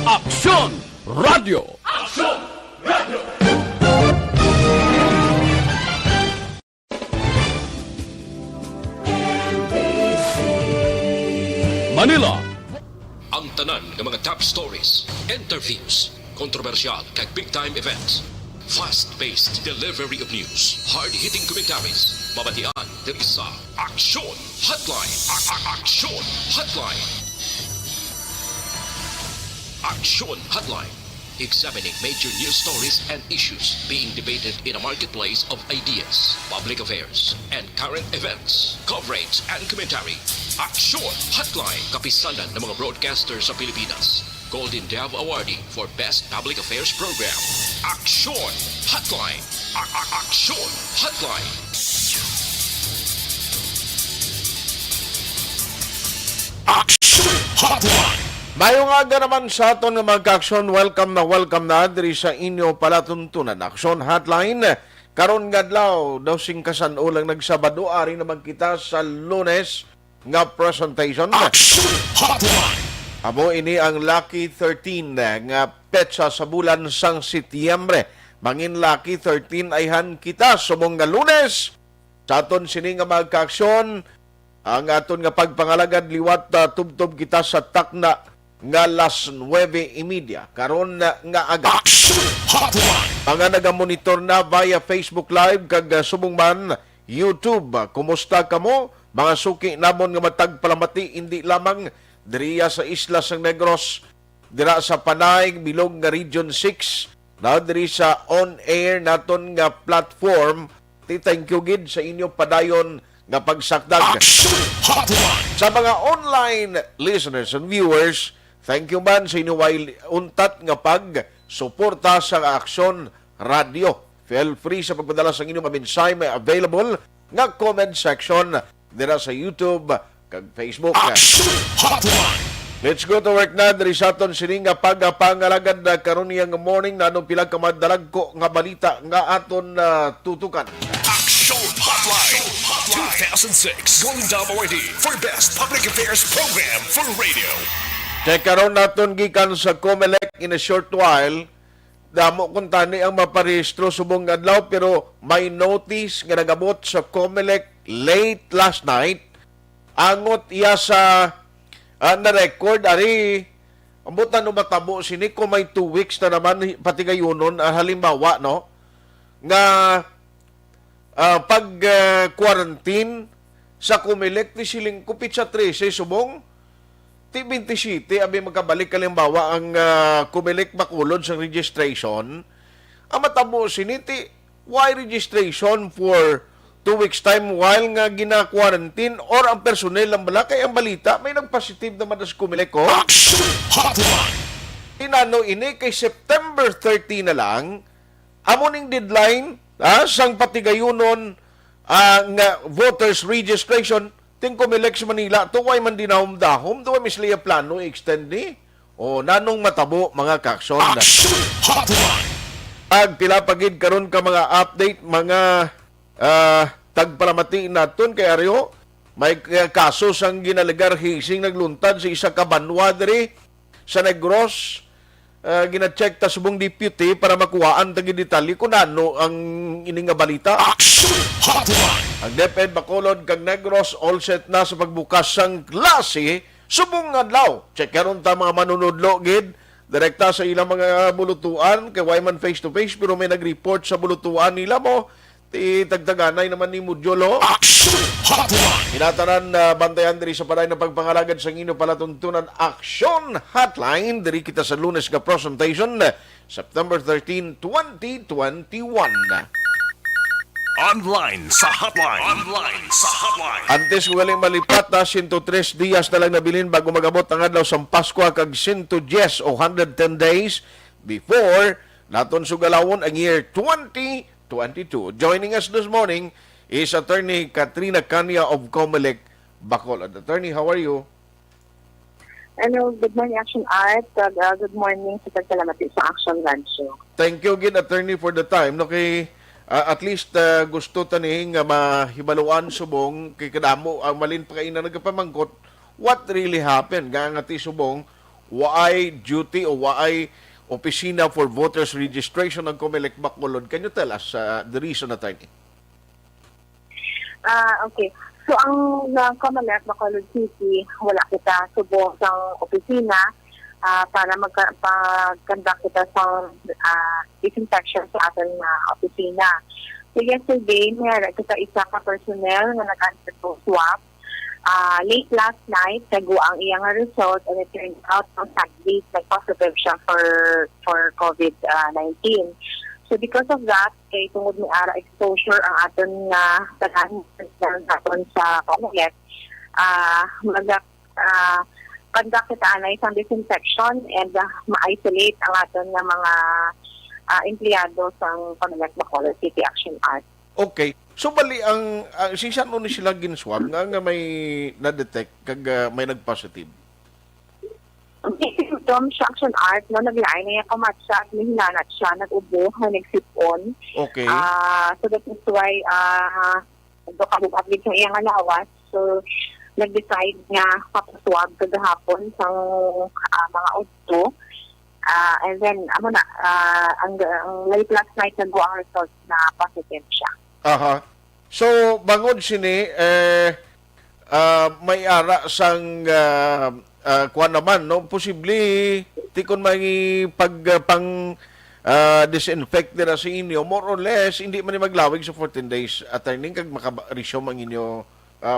Aksyon Radio! Aksyon Radio! Manila, Ang tanan ng mga top stories, interviews, kontrobersyal kag big-time events. Fast-paced delivery of news, hard-hitting commentaries, babatian diri sa Aksyon Hotline. Aksyon Hotline. Aksyon Hotline. Examining major news stories and issues being debated in a marketplace of ideas, public affairs, and current events. Coverage and commentary. Aksyon Hotline. Kapisanan ng mga broadcasters sa Pilipinas. Golden Dove Awardee for Best Public Affairs Program. Aksyon Hotline. Aksyon Hotline. Aksyon Hotline! Mayong aga naman sa aton nga mag-aksyon, welcome na diri sa inyo palatuntunan. Aksyon Hotline, karon nga adlaw, daw sing kasanulang nagsabado, ari naman kita sa Lunes nga presentation. Aksyon Hotline! Amo ini ang Lucky 13 nga petsa sa bulan sang Setyembre. Mangin Lucky 13 ayhan kita sumong nga Lunes. Sa aton sini nga mag-aksyon, ang aton nga pagpangalagad liwat tubtob kita sa takna nga las 9:30 karon nga aga. Aksyon Hotline! Mga nagamonitor na via Facebook Live kag subong man YouTube. Kumusta kamo? Mga suki namon nga matag palamati hindi lamang diriya sa Isla San Negros, dira sa Panay, bilog nga Region 6, na diri sa on-air naton nga platform. Thank you gid sa inyo padayon nga pagsakdag. Aksyon Hotline! Sa mga online listeners and viewers, thank you man sa inyo untat nga pag-suporta sa Aksyon Radio. Feel free sa pagpadala sa inyong mensahe, may available nga comment section dira sa YouTube kag Facebook. Aksyon Hotline! Let's go to work na diri sa aton sini nga pagpangalagad na karon nga morning na anong pila ka madalag ko nga balita nga aton tutukan. Aksyon Hotline! 2006 Golden Dove Awardee for Best Public Affairs Program for Radio. Kaya karon naton gikan sa COMELEC in a short while, damo kung tani ang maparehistro subong adlaw pero may notice nga nagabot sa COMELEC late last night. Angot iya sa na-record, ari, ambutan no matabo sini ko may 2 weeks na naman pati gayunon, halimbawa, no, nga pag-quarantine sa COMELEC ni siling kupit sa 13 subong ti 27 abi magkabalik kalimbawa ang COMELEC makulod sa registration. Ang matabo siniti why registration for 2 weeks time while nga gina-quarantine or ang personnel ang bala kay ang balita may nag-positive naman sa COMELEC ko. Aksyon Hotline! Inano ini kay September 30 na lang amoning deadline sang patigayunon nga voters registration ting COMELEC sa Manila tuway man dinahom-dahom tuway misliya plano extend ni o nanong matabo mga kaksyon. Aksyon Hotline! Ag pila pagid karon ka mga update mga tagpalamati naton kay Aryo may kaso sang ginalegar hising nagluntad sa isa ka banwa diri sa Negros. Gina-check ta subong deputy para makuhaan tagi detalye kung ano ang ining nga balita. Aksyon Hotline! Ang DepEd Bacolod kag Negros all set na sa pagbukas sang klase subong adlaw. Check karon ta mga manunudlo gid direkta sa ilang mga bulutuan kay wayman face to face pero may nag-report sa bulutuan nila mo ti tagtaganay naman ni Mudyolo. Aksyon Hotline! Inatanan bantayan diri sa paray na pagpangalagad sa inyo palatuntunan Aksyon Hotline diri kita sa Lunes nga presentation September 13, 2021. Online sa hotline. Online sa hotline. Antes waling malipat 103 dias na lang nabilin bago magabot ang adlaw sa Pasko kag 110 o 110 days before naton sugalawon ang year 2022. Joining us this morning is Attorney Katrina Cania of COMELEC Bacolod. Attorney, how are you? Hello, good morning, Action Art. Good morning sa pagsalamati sa Action Radio. Thank you again, Attorney, for the time. No, kay at least gusto taning mahibaluan subong kay kadamo ang malin pa kayo na nagpamangkot what really happened. Nga nga ti subong waay duty o waay opisina for voters registration ng COMELEC Bacolod. Can you tell us the reason, attorney? Okay. So, ang COMELEC Bacolod City, wala kita subong sa opisina para mag-conduct kita sa disinfection sa ating opisina. So, yesterday, meron kita isa ka personnel na nag-answer to swab. Late last night, tago ang iyang result and it turned out on Saturday, positive siya for COVID-19. So because of that, kay tungod ni ara exposure ang aton na tanan sa COMELEC, conduct kita na isang disinfection and ma-isolate ang aton na mga empleyado sa COMELEC Bacolod City Action Art. Okay. So bali ang sinsan ni sila ginswab nga may na-detect kag may nag-positive. Okay, symptom siya action art no naglain na kamatsa nihinanat siya nag-ubo nagsipon. Okay. So that is why do kabug-ablit sa iyang alawas. So nag-decide nga papaswab kagahapon sa mga udto. And then ang late last night nagwa ang results na positive siya. Aha. So, bangod sini, may ara sang kuha naman, no? Posible, tikon may pang disinfect nila sa inyo, more or less, hindi man maglawig sa 14 days at turning kag maka-resume ang inyo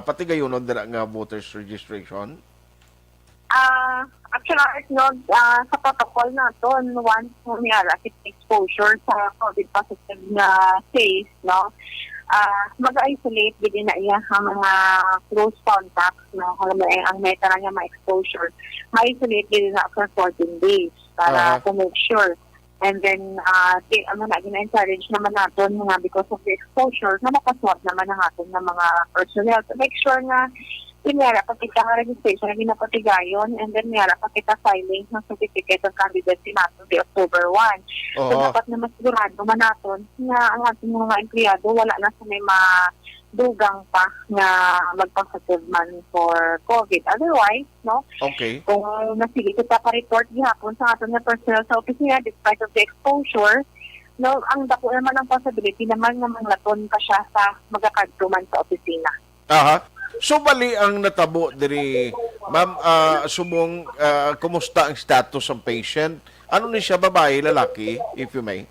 pati gayon nila nga voters registration. Actually, sa protocol naton once mayara kita exposure sa COVID positive na case, no? Mag-isolate din na iya ang mga close contacts, no? Kung ang meta na niya ma-exposure, ma-isolate din na for 14 days para to make sure. And then, gina-encourage naman natin nga because of the exposure na makaswab naman ang atin ng mga personnel to make sure na meron pa kita registration na ginapatigayon and then meron pa kita filing ng certificate of candidacy natin di October 1. So, dapat na masigurado man natin na ang ating mga empleyado wala na sa may madugang pa na magpositive man for COVID. Otherwise, no? Okay. Kung nasige kita pa-report gihapon sa ating na personnel sa opisina despite of the exposure, no, ang dako naman ang possibility naman na manglaton pa siya sa magakadto man sa opisina. Aha. So bali ang natabo diri ma'am subong kumusta ang status ng patient? Ano ni siya, babae, lalaki, if you may?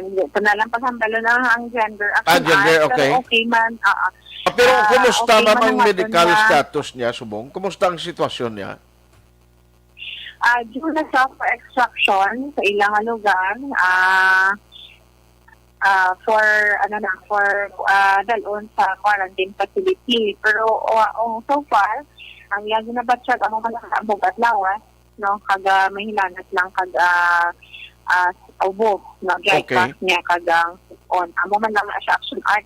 Ito na lang paghambalo na ang gender. Gender, okay. Pero okay man. Pero kumusta okay ma'am ang man medical na, status niya, subong? Kumusta ang sitwasyon niya? Due na siya for extraction sa ilang lugar, for dalon sa quarantine facility. Pero so far, ang yang ginabatsyag ang mga nakabog at lawas, no, kaga mahilanat lang kaga ubo, no, dry pass niya kagang on. Amo man lang siya action art.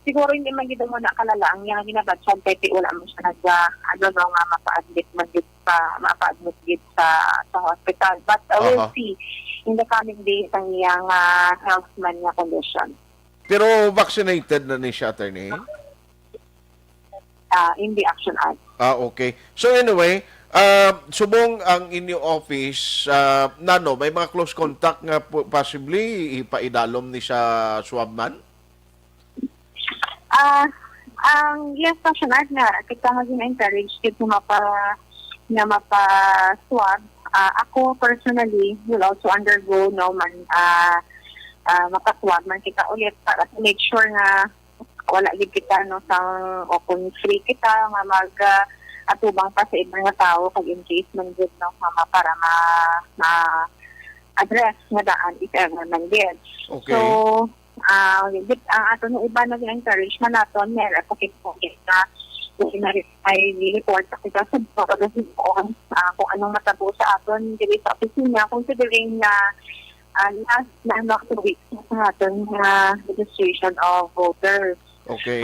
Siguro hindi man gid mo nakalala ang yang ginabatsyag kay wala man siya nga mapa-admit man gid mapa-admit gid sa hospital. But we'll see in the coming days ang iyang health man niya condition. Pero vaccinated na ni siya, attorney? In the action art. Okay. So anyway, subong ang inyo office, may mga close contact nga possibly ipaidalom ni sa swab man? Ang yes, action art nga, kita nga gina-encourage kito mapa-swab. Ako personally will also undergo makaswab man kita ulit para to make sure na wala gid kita sa o kung free kita nga atubang pa sa ibang tao kag in case man gid para address nga daan if ever man gid. Okay. So ang ato no iba na encourage man naton meron pa kita ay report sa kita sa pagkakasipon kung anong matabo sa aton dili sa opisina considering na last na 2 weeks sa aton registration of voters. Okay.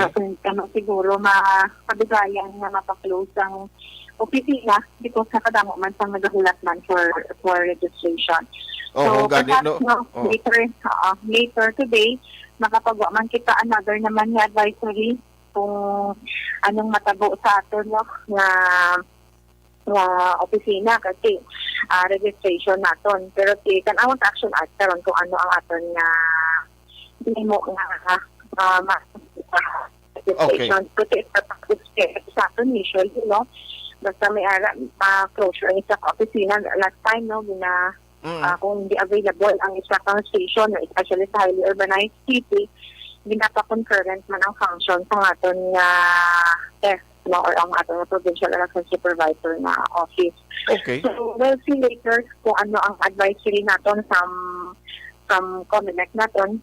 Siguro makabigayan na mapa-close ang opisina because nakadamo man sa nagahulat man for registration. So perhaps later today makapagawa man kita another naman na advisory kung anong matabo sa aton na nga opisina kasi registration naton. Pero tan-awon ta action art karon kung ano ang aton nga demo nga registration. Kasi sa aton usually, no? Basta may closure ang isa ka opisina last time, no? Kung hindi available ang isa kang station, especially sa highly urbanized city, ginapa-concurrent man ang function sa aton nga test, no, or ang ating provincial election supervisor na office. Okay. So, we'll see later kung ano ang advisory natin from COMELEC natin,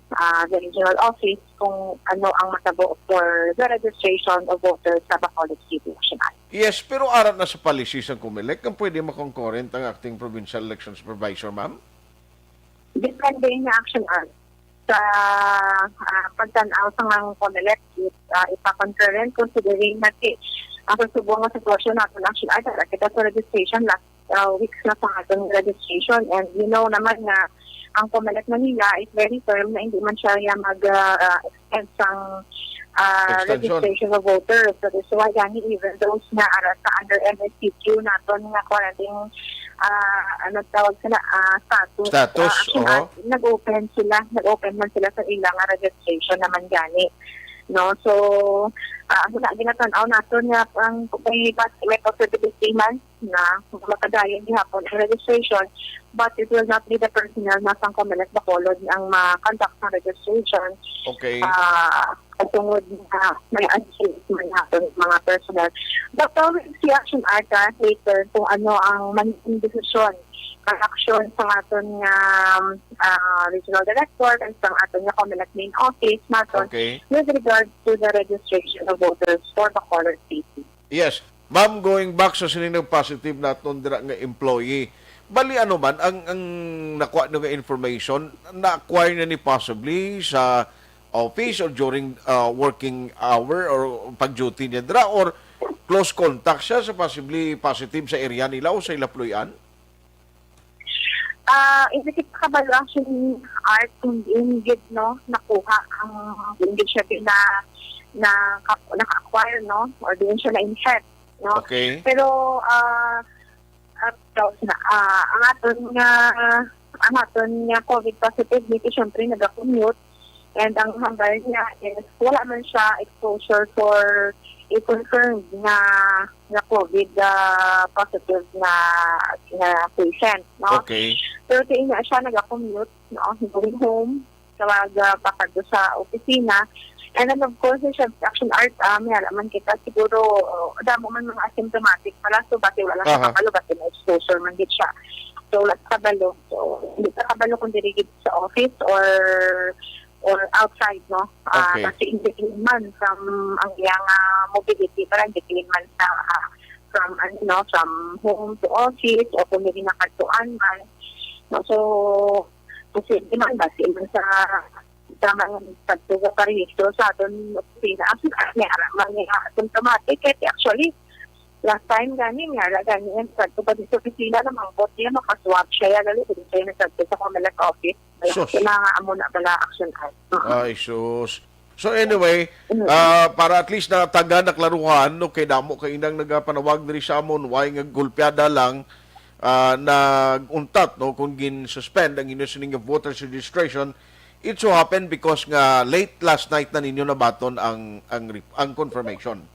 the regional office, kung ano ang matabo for the registration of voters sa Bacolod City Election Act. Yes, pero arat na sa policy sa COMELEC, kung pwede makongkurrent ang acting provincial election supervisor, ma'am? Depende na action art. Sa pagtanaw sa mga COMELEC, ipa-concurrent considering natin ang susubong ng sitwasyon natin action art. Kita sa registration last weeks na sa ating registration, and you know naman na ang COMELEC Manila is very firm na hindi man siya mag-extend sang registration of voters. So this is why even those na sa under MSCQ natin nga quarantine tawag sila status nag-open man sila sa ilang registration naman gani, no? So ginatanaw natin nga ang may possibility man na makadayon gihapon ang registration, but it will not be the personnel na sang COMELEC Bacolod ang ma-conduct ng registration. Okay. Tungod na may unsafe man natin mga personnel. But we see action art later kung ano ang magiging desisyon ng action sa aton nga regional director and sa aton nga COMELEC main office natin with regard to the registration of voters for Bacolod City. Yes. Ma'am, going back sa sininang positive naton dira nga employee, bali ano man ang nakuha nga information na-acquire na ni possibly sa office or during working hour or pag-duty niya dira, or close contact siya sa possibly positive sa area nila o sa ilaployan? Indicate kabalo actually art kung ingid, no, nakuha ang ingid siya naka-acquire, no, or din siya na-infect, no? Okay. Pero ang aton nga COVID positive dito syempre nag-commute, and ang hambal niya is wala man siya exposure for i-confirmed na COVID positive na patient, no? Okay. Pero kaya nga siya nag-commute, no, going home, papagdo sa opisina. And then of course, siya action art, may alaman kita, siguro, damo man mga asymptomatic pala, so bati wala sa kabalo, bati na exposure man dit siya. So, wala sa kabalo. So, hindi sa kabalo kung dirigid sa office or outside, no? Kasi indicate man from ang iyang mobility, parang indicate man sa from home to office o kung hindi nakatuan man. No? So, kasi di man ba man sa mga pagtuga parehistro sa aton opisina. May araman nga symptomatic. Actually, last time gani ang pagtuga sa opisina na mga bot niya makaswab siya. Gali, kung siya nagsabi sa COMELEC office. Kailangan amo na pala action art. Ay, sus. So anyway, para at least na taga naklaruhan, no, kay damo kay inang nagapanawag diri sa amon, way nga gulpiada lang nag-untat, no, kung gin-suspend ang inyong voters registration. It so happened because nga late last night na ninyo nabaton ang confirmation.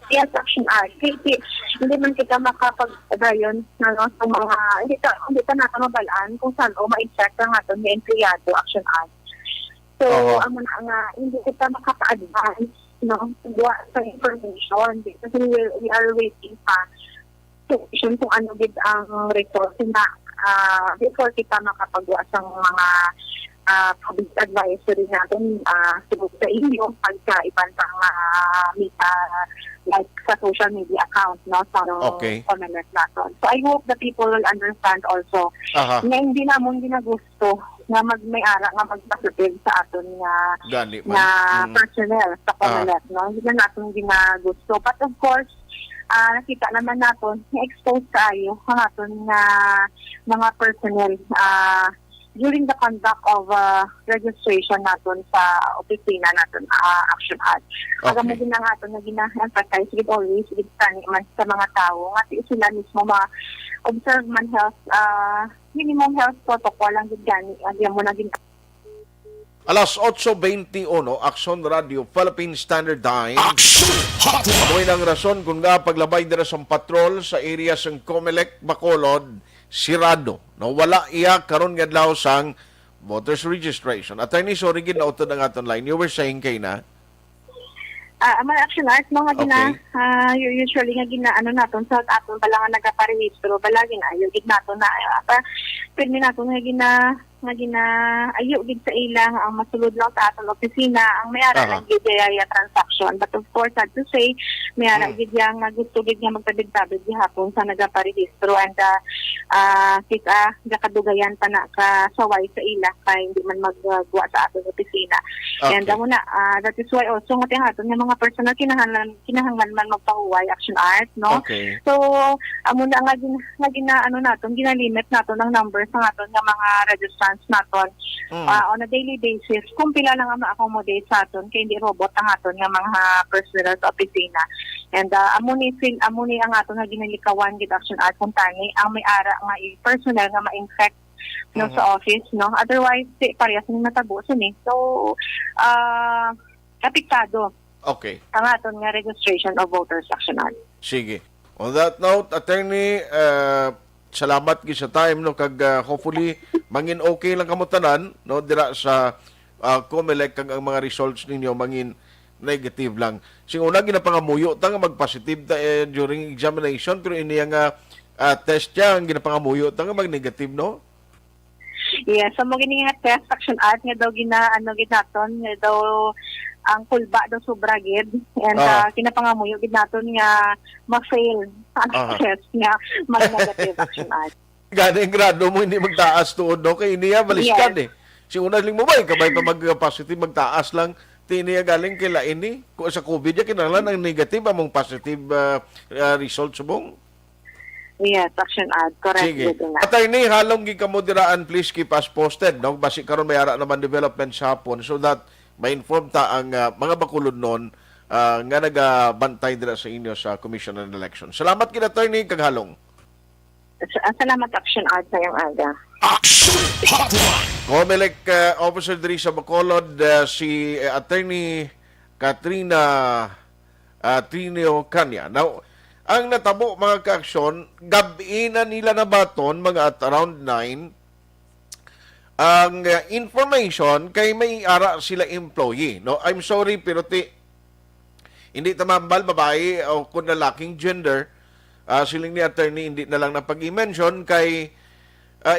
Yes, action art. Hindi man kita makapag-dayon sa mga, hindi ka nakamabalaan kung saan ma-inspect ang aton may empleyado action art. So, hindi kita makapa-advance, no, sa information because we are waiting pa kung ano gid ang resource na before kita makapagawa sa mga public advisory natin siguro sa inyo pagka-iban pang like sa social media account, no, sa COMELEC natin. So I hope the people will understand also na hindi namon ginagusto na may-ara nga magpasitive sa aton nga personnel sa COMELEC, no? Hindi na natin ginagusto. But of course, nakita naman natin na-expose tayo ang aton nga mga personnel during the conduct of registration naton sa opisina naton Action Ad. Aga mo Okay. gina nga aton na gina-emphasize with always with tani man sa mga tao nga sila mismo ma-observe man health minimum health protocol ang gid gani agya mo na gin Alas 8:21, Action Radio, Philippine Standard Time. Action Hotline. Amoy ng rason kung nga paglabay dira sa patrol sa area ng Comelec, Bacolod, sirado. No, wala iya karon nga adlaw sang voters registration. Attorney, sorry gid na utod ang aton line. You were saying kay na? ang mga action art mga gina Okay. usually nga gina ano naton sa aton bala nga nagaparehistro bala gina yung gid naton na pwede naton nga gina ayo gid sa ila ang masulod lang sa aton opisina ang mayara Aha. lang gid ya transaction, but of course sad to say mayara gid yang nga gusto gid nga magtabig-tabig gihapon sa nagaparehistro, and kita gakadugayan pa na ka saway sa ila kay hindi man magguwa sa aton opisina. Okay. And amo na that is why also nga tihaton nga mga personal kinahanglan man magpahuway action art, no? Okay. So amo na nga ano naton ginalimit naton ang numbers ng aton nga mga registrants naton on a daily basis kung pila lang ang ma-accommodate sa aton kay hindi robot ang aton nga mga personal sa opisina. And amo ni ang aton nga ginalikawan gid action art kung tani ang may ara nga personal nga ma-infect no sa office, no, otherwise parehas ni matabo ni so apektado Okay. ang aton nga registration of voters action art. Sige. On that note, attorney, salamat gi sa time no kag hopefully mangin okay lang kamo tanan no dira sa Comelec kag ang mga results ninyo mangin negative lang. Sing una ginapangamuyo ta nga mag-positive ta during examination pero iniya nga test niya ang ginapangamuyo ta nga mag-negative, no? Yes, so mo gini nga test action art nga daw gina ano gid naton nga daw ang kulba daw sobra gid, and kinapangamuyo gid naton nga ma-fail ang test nga mag-negative action art. Gani ang grado mo hindi magtaas tuod no kay iniya baliskan Yes. Si una ling mo ba kabay pa mag-positive magtaas lang tiniya galing kila ini ko sa COVID ya kinahanglan ang negative among positive result subong. Yes, action art, correct Sige. gid nga. Attorney, halong gi kamo diraan, please keep us posted. No? Basi karon may ara naman development sa hapon so that ma-inform ta ang mga bakulod nun nga nagabantay dira sa inyo sa Commission on Election. Salamat kid attorney kag halong. Salamat action art sa iyong aga. Action Hotline. Comelec officer diri sa Bacolod si attorney Katrina Trinio Canya. Now, ang natabo mga ka-aksyon, gabi na nila na baton mga at around 9 ang information kay may ara sila employee. No, I'm sorry pero hindi tamambal babae o kung lalaking gender, siling ni attorney hindi na lang napag-i-mention kay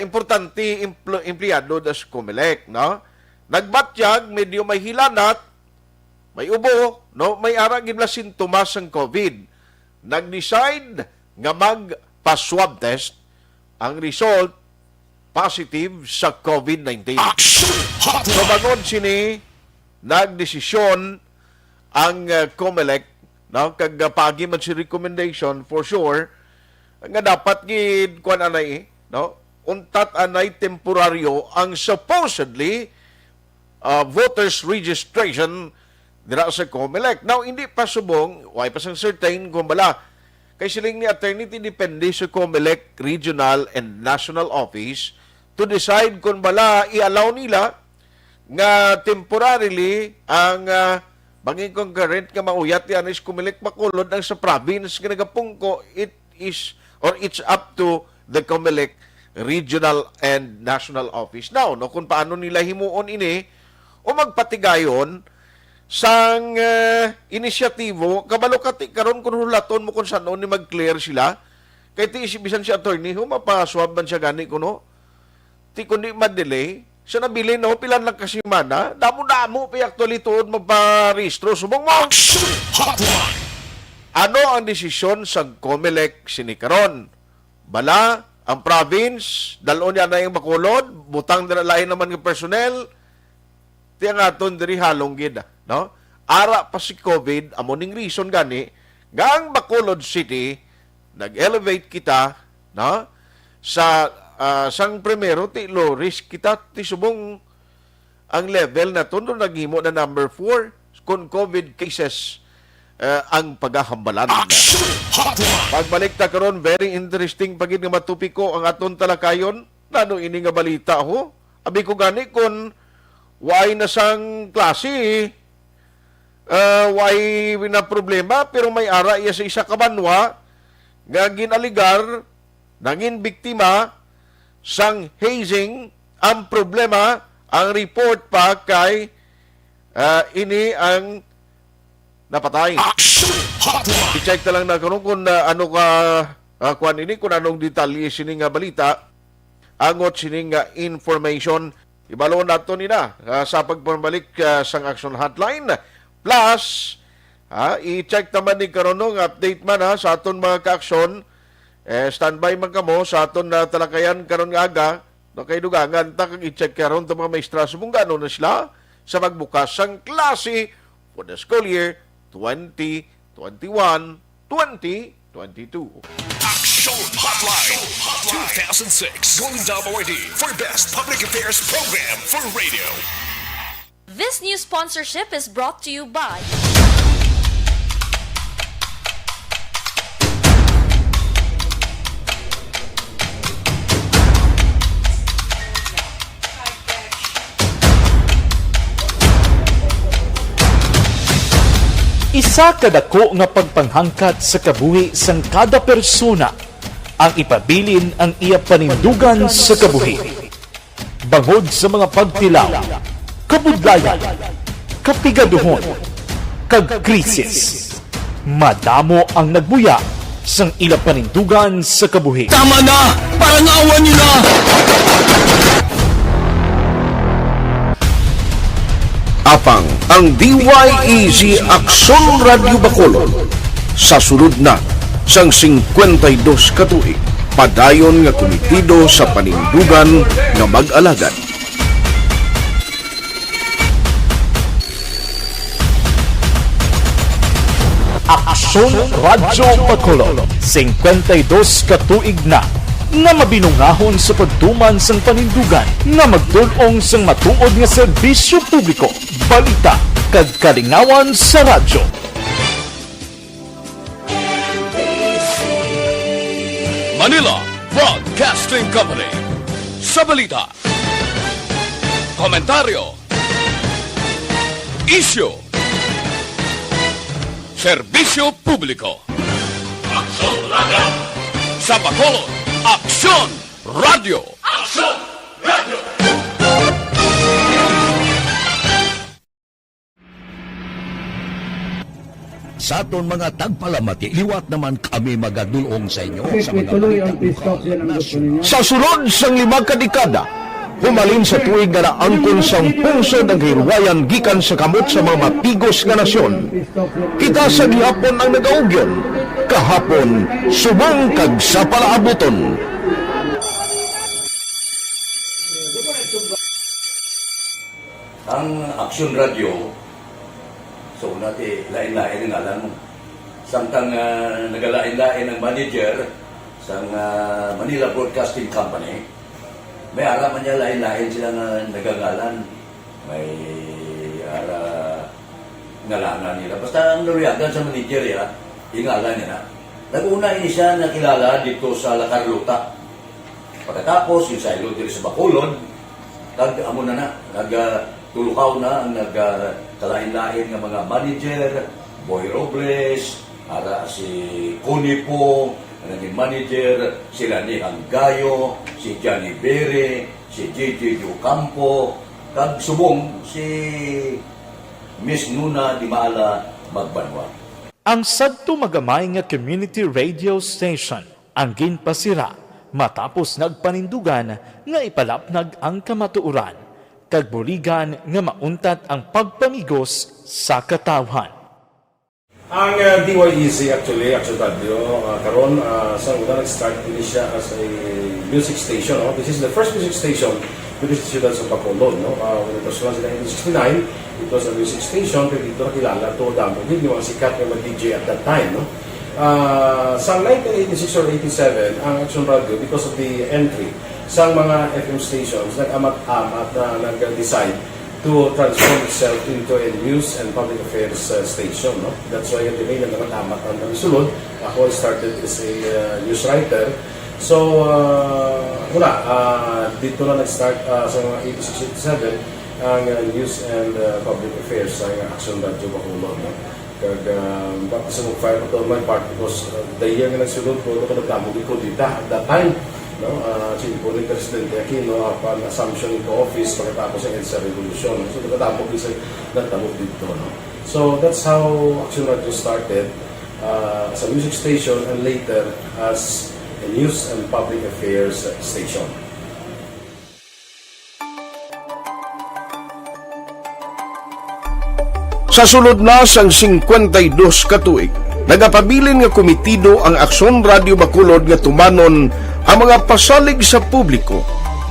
importante empleyado das Comelec, no? Nagbatyag, medyo may hilanat, may ubo, no? May ara gid la sintomas ng COVID. Nag-decide nga magpa-swab test, ang result positive sa COVID-19. Action So Hotline. bangod sini nagdesisyon ang Comelec, no, kag pagi man si recommendation for sure nga dapat gid kuan anay, no, untat anay temporaryo ang supposedly voters registration dira sa Comelec. Now, hindi pa subong, why pa sang certain kung bala. Kay siling ni attorney, depende sa Comelec Regional and National Office to decide kung bala i-allow nila nga temporarily ang banging concurrent nga mauyat yan is Comelec Bacolod ang sa province nga nagapungko, it's up to the Comelec Regional and National Office. Now, no, kung paano nila himuon ini o magpatigayon sang inisyatibo, kabalo kati karon kung hulaton mo kung saan ni mag-clear sila, kay ti isibisan si attorney, mapaswab man siya gani kuno. Ti kundi ma-delay, siya nabili no, pilan lang kasi mana, damo-damo, pa actually tuod magparehistro, subong mo. Action Hotline. Ano ang desisyon sa Comelec sinikaron? Bala, ang province, dalon niya na yung Bacolod, butang na lain naman ng personnel, tiang aton diri halong gid, no? Ara pa si COVID, amo ning reason gani, gang Bacolod City nag-elevate kita, no? Sa sang primero ti low risk kita ti subong ang level na to no naghimo na number 4 kung COVID cases ang paghahambalan. Pagbalik ta karon, very interesting pagid nga matupiko ang aton talakayon. Nano ini nga balita ho? Abi ko gani kung why na sang klase why na problema pero may ara iya sa isa ka banwa nga ginaligar nangin biktima sang hazing. Ang problema, ang report pa kay ini ang napatay. I-check na lang na kung ano ka kuan ini, kung anong detalye sining nga balita, angot sining nga information. Ibalo nato nila sa pagpambalik sang action hotline. Plus, i-check naman ni karon ng update man sa aton mga ka-aksyon. Standby man kamo sa aton na talakayan karon nga aga. Nakaidugangan ta kag i-check karon ta mga maestra subong gano na sila sa magbukas sang klase for the school year 2021-2022. Action Hotline 2006 Golden Dome Award for Best Public Affairs Program for Radio. This new sponsorship is brought to you by Isa kadako nga pagpanghangkat sa kabuhi sang kada persona ang ipabilin ang iya panindugan sa kabuhi. Bangod sa mga pagtilaw, kabudlayan, kapigaduhon, kag krisis. Madamo ang nagbuya sang ila panindugan sa kabuhi. Tama na! Parang awan nyo na! Apang ang DYEZ Aksyon Radio Bacolod sa sulod na sang 52 katuig padayon nga komitido sa panindugan nga mag-alagad. Aksyon Radyo Bacolod, 52 katuig na nga mabinungahon sa pagtuman sang panindugan nga magdulong sang matuod nga serbisyo publiko, balita kag kalingawan sa radyo. Manila Broadcasting Company. Sa balita, komentaryo, issue, serbisyo publiko. Aksyon Radio! Sa Bacolod, Aksyon Radio! Aksyon Radio! Sa aton mga tagpalamati, liwat naman kami magadulong sa inyo sa mga Tuloy ang peace talk yan ang gusto ninyo. Sa sulod sang 5 kadekada, humalin sa tuig nga naangkon sang pungsod ang hirwayan gikan sa kamot sa mga mapigos nga nasyon. Kita sa gihapon ang nagaugyon, kahapon subong kag sa palaabuton. Ang Aksyon Radio, so natin lain-lain ang alam mo. Samtang nagalain-lain ang manager sa Manila Broadcasting Company, may ara man niya lain-lain sila nagangalan. May ara ngalangan nila. Basta ang naluyagan sa manager ya, ingalan niya na. Nag-una ini siya nakilala dito sa La Carlota. Pagkatapos, yung sa dito sa Bacolod, amo na tulukaw na ang nagkalain-lain ng mga manager, Boy Robles, ara si Cunipo, ang naging manager, sila ni Hanggayo, si Johnny Bere, si JJ Ocampo, kag subong si Miss Nuna Di Mala Magbanwa. Ang sadto magamay nga community radio station ang ginpasira matapos nagpanindugan nga ipalapnag ang kamatuoran kag buligan nga mauntat ang pagpamigos sa katawhan. Ang DYEZ actually, Action Radio, karon sa una nag-start din siya as a music station. No? This is the first music station dito sa siyudad sa Bacolod. No? When it was launched in 1969, it was a music station pero dito nakilala to damo din yung mga sikat na DJ at that time. No? Sa 1986 or 87, ang Action Radio, because of the entry sa mga FM stations nag-amat-amat na nag-decide to transform itself into a news and public affairs station. No? That's why yung dinay na amat ang nagsulod. Ako started as a news writer. So, dito na nag-start sa mga 86-87 ang news and public affairs sa Action Radio Bacolod. No? Kag bakit sa mag-fire ito on my part because the year nga nagsulod ko, ito nagdamog ko dito at that time. No, si po ni Presidente Aquino upon assumption into office pagkatapos ng EDSA Revolution. So nagdamog isa nagdamog dito. No? So that's how Action Radio started as a music station and later as a news and public affairs station. Sa sulod na sang 52 ka tuig, nagapabilin nga komitido ang Aksyon Radio Bacolod nga tumanon ang mga pasalig sa publiko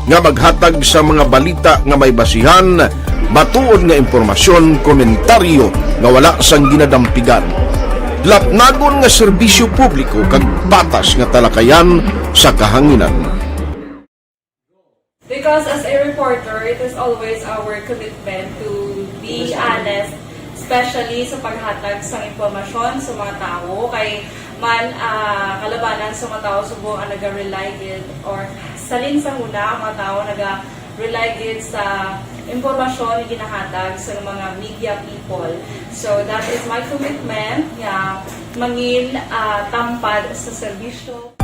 nga maghatag sa mga balita nga may basihan, matuod nga impormasyon, komentaryo nga wala sang ginadampigan. Lapnagon nga serbisyo publiko kag patas nga talakayan sa kahanginan. Because as a reporter, it is always our commitment to be honest, especially sa paghatag sa impormasyon sa mga tao kay man kalabanan sa mga tao subong ang naga-rely gid or salin sa una ang mga tao naga-rely gid sa impormasyon na ginahatag sa mga media people. So that is my commitment nga mangin tampad sa serbisyo.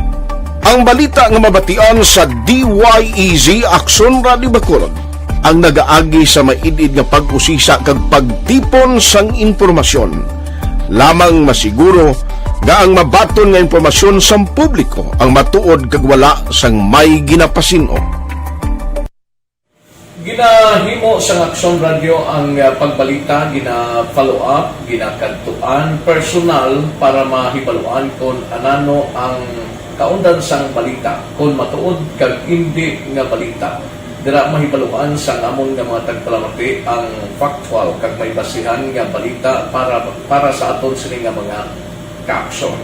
Ang balita nga mabatian sa DYEZ Aksyon Radio Bacolod ang nagaagi sa maidid nga pag-usisa kag pagtipon sang impormasyon. Lamang masiguro nga ang mabaton nga impormasyon sang publiko ang matuod kag wala sang may ginapasino. Ginahimo sa Aksyon Radio ang pagbalita, gina-follow up, ginakadtuan personal para mahibaluan kung anano ang kaundan sang balita, kung matuod kag hindi nga balita. Dira mahibaluan sa amon nga mga tagpalamati ang factual kag may basihan nga balita para sa aton sini nga mga kaaksyon.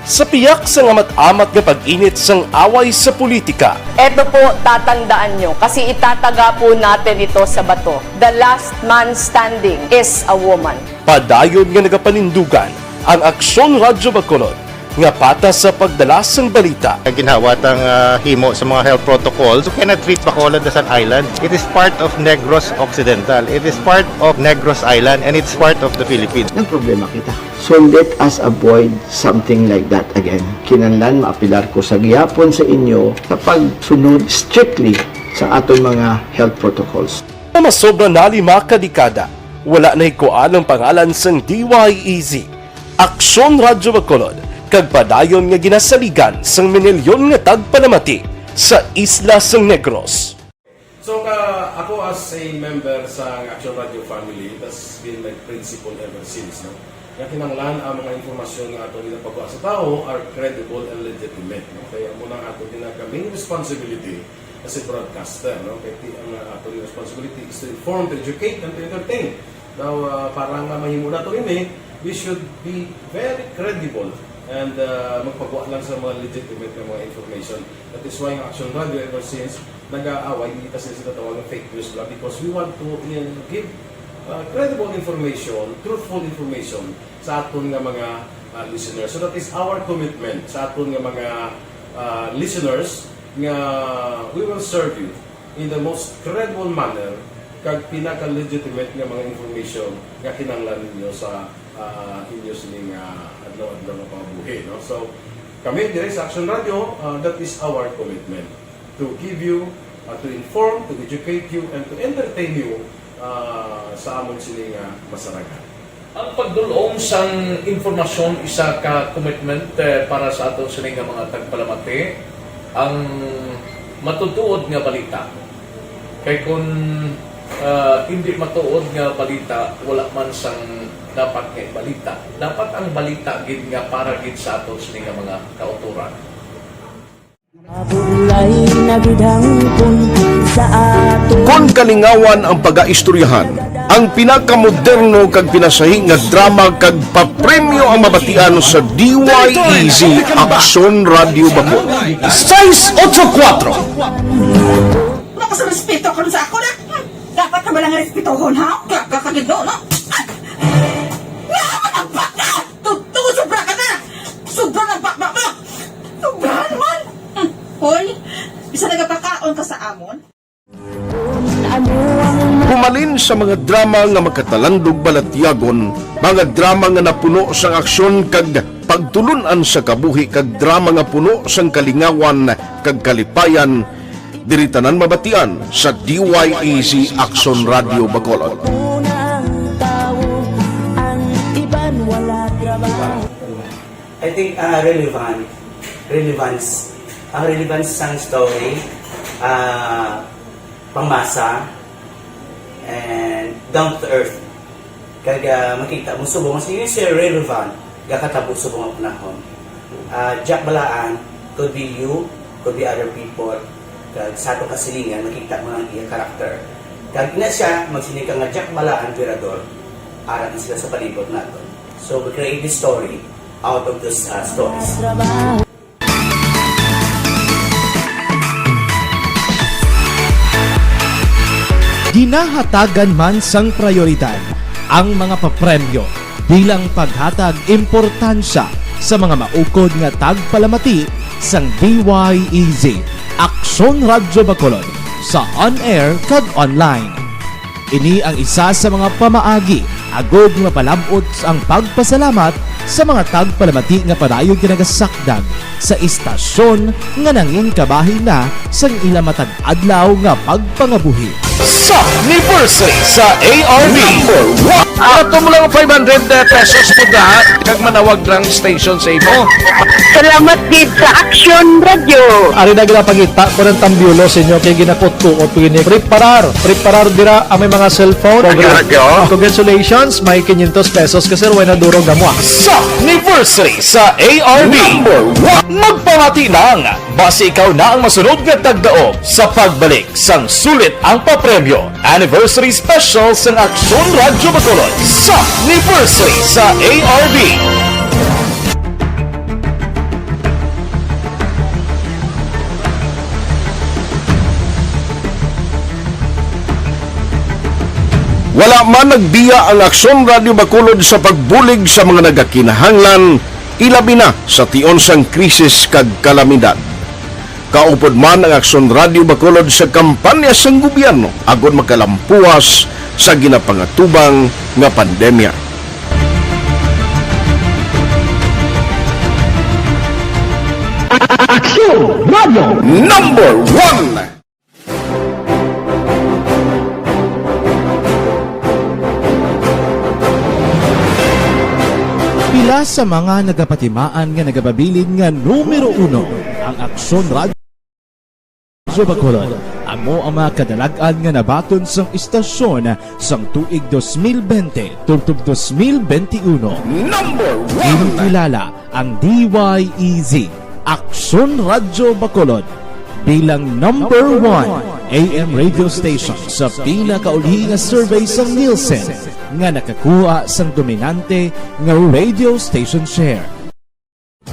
Sa piyak sa amat-amat nga pag-init sang away sa politika, Eto po, tatandaan nyo, kasi itataga po natin ito sa bato. The last man standing is a woman. padayon nga nagapanindugan ang Aksyon Radio Bacolod nga patas sa pagdalas ng balita. Ginhawat ang himo sa mga health protocols. You cannot treat Bacolod as an island. It is part of Negros Occidental. It is part of Negros Island and it's part of the Philippines. Ang problema kita. So let us avoid something like that again. Kinahanglan maapilar ko sa gihapon sa inyo sa pagsunod strictly sa aton mga health protocols. Masobra na 5 kadekada, wala na ikuan ang pangalan sang DYEZ, Aksyon Radio Bacolod, kag padayon nga ginasaligan sang minilyon nga tagpanamati sa isla sang Negros. So ako as a member sa Action Radio family, that's been my principle ever since. No? Kaya kinanglan ang mga informasyon nga ato ginapagawa sa tao are credible and legitimate. No? Kaya muna ato ginagawing responsibility as a broadcaster. No? Kaya ang ato responsibility is to inform, to educate, and to entertain. Now, parang mahimo na ito rin we should be very credible and magpagawa lang sa mga legitimate na mga information. That is why ang Action Radio ever since nag-aaway kasi sila tawag ng fake news blog because we want to give credible information, truthful information sa aton nga mga listeners. So that is our commitment sa aton nga mga listeners nga we will serve you in the most credible manner kag pinaka-legitimate nga mga information nga kinahanglan ninyo sa inyo sining adlaw-adlaw nga pamumuhay. No? So, kami dire sa Action Radio, that is our commitment to give you, to inform, to educate you, and to entertain you sa amon sining masaragan. Ang pagdulong sang informasyon isa ka commitment para sa aton sining mga tagpalamati ang matutuod nga balita. Kay kung hindi matuod nga balita, wala man sang dapat nga balita. Dapat ang balita gid nga para gid sa aton sining mga kauturan. Kung kalingawan ang pag-aistoryahan, ang pinakamoderno kag pinasahi nga drama kag papremyo ang mabatian sa DYEZ Aksyon Radio Bacol. 684 Respeto ka sa ako na. Dapat ka ba lang respetohon, ha? Kakagid no? Naman ang baka! Tuto, sobra ka na! Sobra ng baka mo! Sobra naman! Hoy, bisa nagapakaon ka sa amon? Pumalin sa mga drama nga makatalandog balatyagon, mga drama nga napuno sang aksyon kag pagtulunan sa kabuhi kag drama nga puno sang kalingawan kag kalipayan, diritanan mabatian sa DYEZ Aksyon Radio Bacolod. I think relevance sang story, pangmasa, and down to earth. Kaya makita mo subong, mas yun siya relevant, kakatabo subong ang panahon. Jack Balaan, could be you, could be other people, kag sa ato kasilingan, makita mo ang iya karakter. Kag na siya, magsinika nga Jack Balaan, Virador, aral sila sa palibot natin. So we create this story out of those stories. Ginahatagan man sang prioridad ang mga papremyo bilang paghatag importansya sa mga maukod nga tagpalamati sang DYEZ Aksyon Radio Bacolod sa on-air kag online. Ini ang isa sa mga pamaagi agod mapalabot ang pagpasalamat sa mga tagpalamati nga padayon ginagasakdag sa istasyon nga nangin kabahin na sang ilamatag adlaw nga pagpangabuhi. Sa anniversary sa ARV number 1. Ato mo lang 500 pesos po da kag manawag lang station sa imo. Salamat gid sa Aksyon Radio. Ari na ginapangita ko ng tambyulo sa inyo kay ginakot ko o tuwini preparar dira ang may mga cellphone. Congratulations, may 500 pesos kasi way na durog na mo. Sa anniversary sa ARV number 1. Magpamati lang base ikaw na ang masunod nga tagdaog sa pagbalik sang sulit ang papremyo. Anniversary special sang Aksyon Radio Bacolod sa anniversary sa ARV. Wala man nagbiya ang Aksyon Radio Bacolod sa pagbulig sa mga nagakinahanglan, ilabi na sa tion sang krisis kag kalamidad. Kaupod man ang Aksyon Radio Bacolod sa kampanya sang gobyerno agod makalampuas sa ginapangatubang nga pandemya. Aksyon Radio number 1. Pila sa mga nagapatimaan nga nagababilin nga numero 1 ang Aksyon Radio Bacolod. Amo ang mga kadalagan nga nabaton sang istasyon sang tuig 2020 tubtob 2021. Number 1. Kilala ang DYEZ Aksyon Radio Bacolod bilang number 1 AM radio station sa pinakauli nga survey sa Nielsen nga nakakuha sang dominante nga radio station share.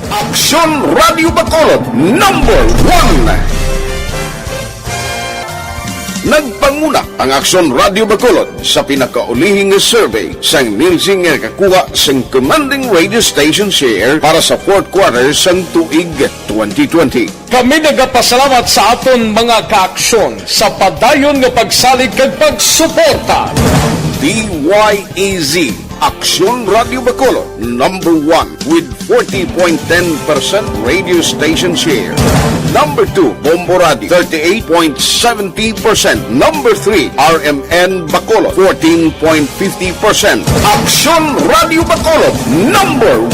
Aksyon Radio Bacolod number 1. Nagpanguna ang Aksyon Radio Bacolod sa pinakaulihing survey sang Nielsen nga nakakuha sang commanding radio station share para sa fourth quarter sang tuig 2020. Kami nagapasalamat sa aton mga kaaksyon sa padayon nga pagsalig kag pagsuporta. DYEZ Aksyon Radio Bacolod number 1 with 40.10% radio station share. Number 2, Bombo Radio 38.70%. Number 3, RMN Bacolod 14.50%. Aksyon Radio Bacolod number 1.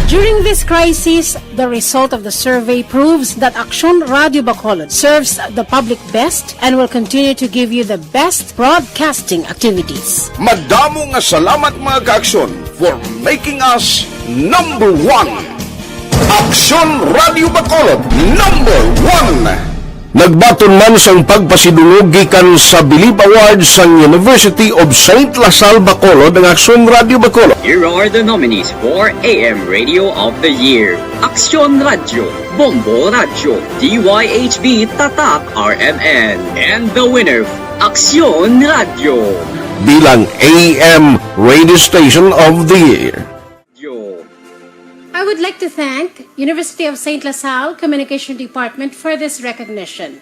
During this crisis, the result of the survey proves that Aksyon Radio Bacolod serves the public best and will continue to give you the best broadcasting activities. Madamo nga salamat mga kaaksyon for making us number 1. Aksyon Radio Bacolod number 1. Nagbaton man sang pagpasidulog gikan sa Bilib Awards sang University of St. Lasal Bacolod ng Aksyon Radio Bacolod. Here are the nominees for AM Radio of the Year. Aksyon Radio, Bombo Radio, DYHB Tatak RMN, and the winner, Aksyon Radio. Bilang AM Radio Station of the Year. I would like to thank University of St. LaSalle Communication Department for this recognition.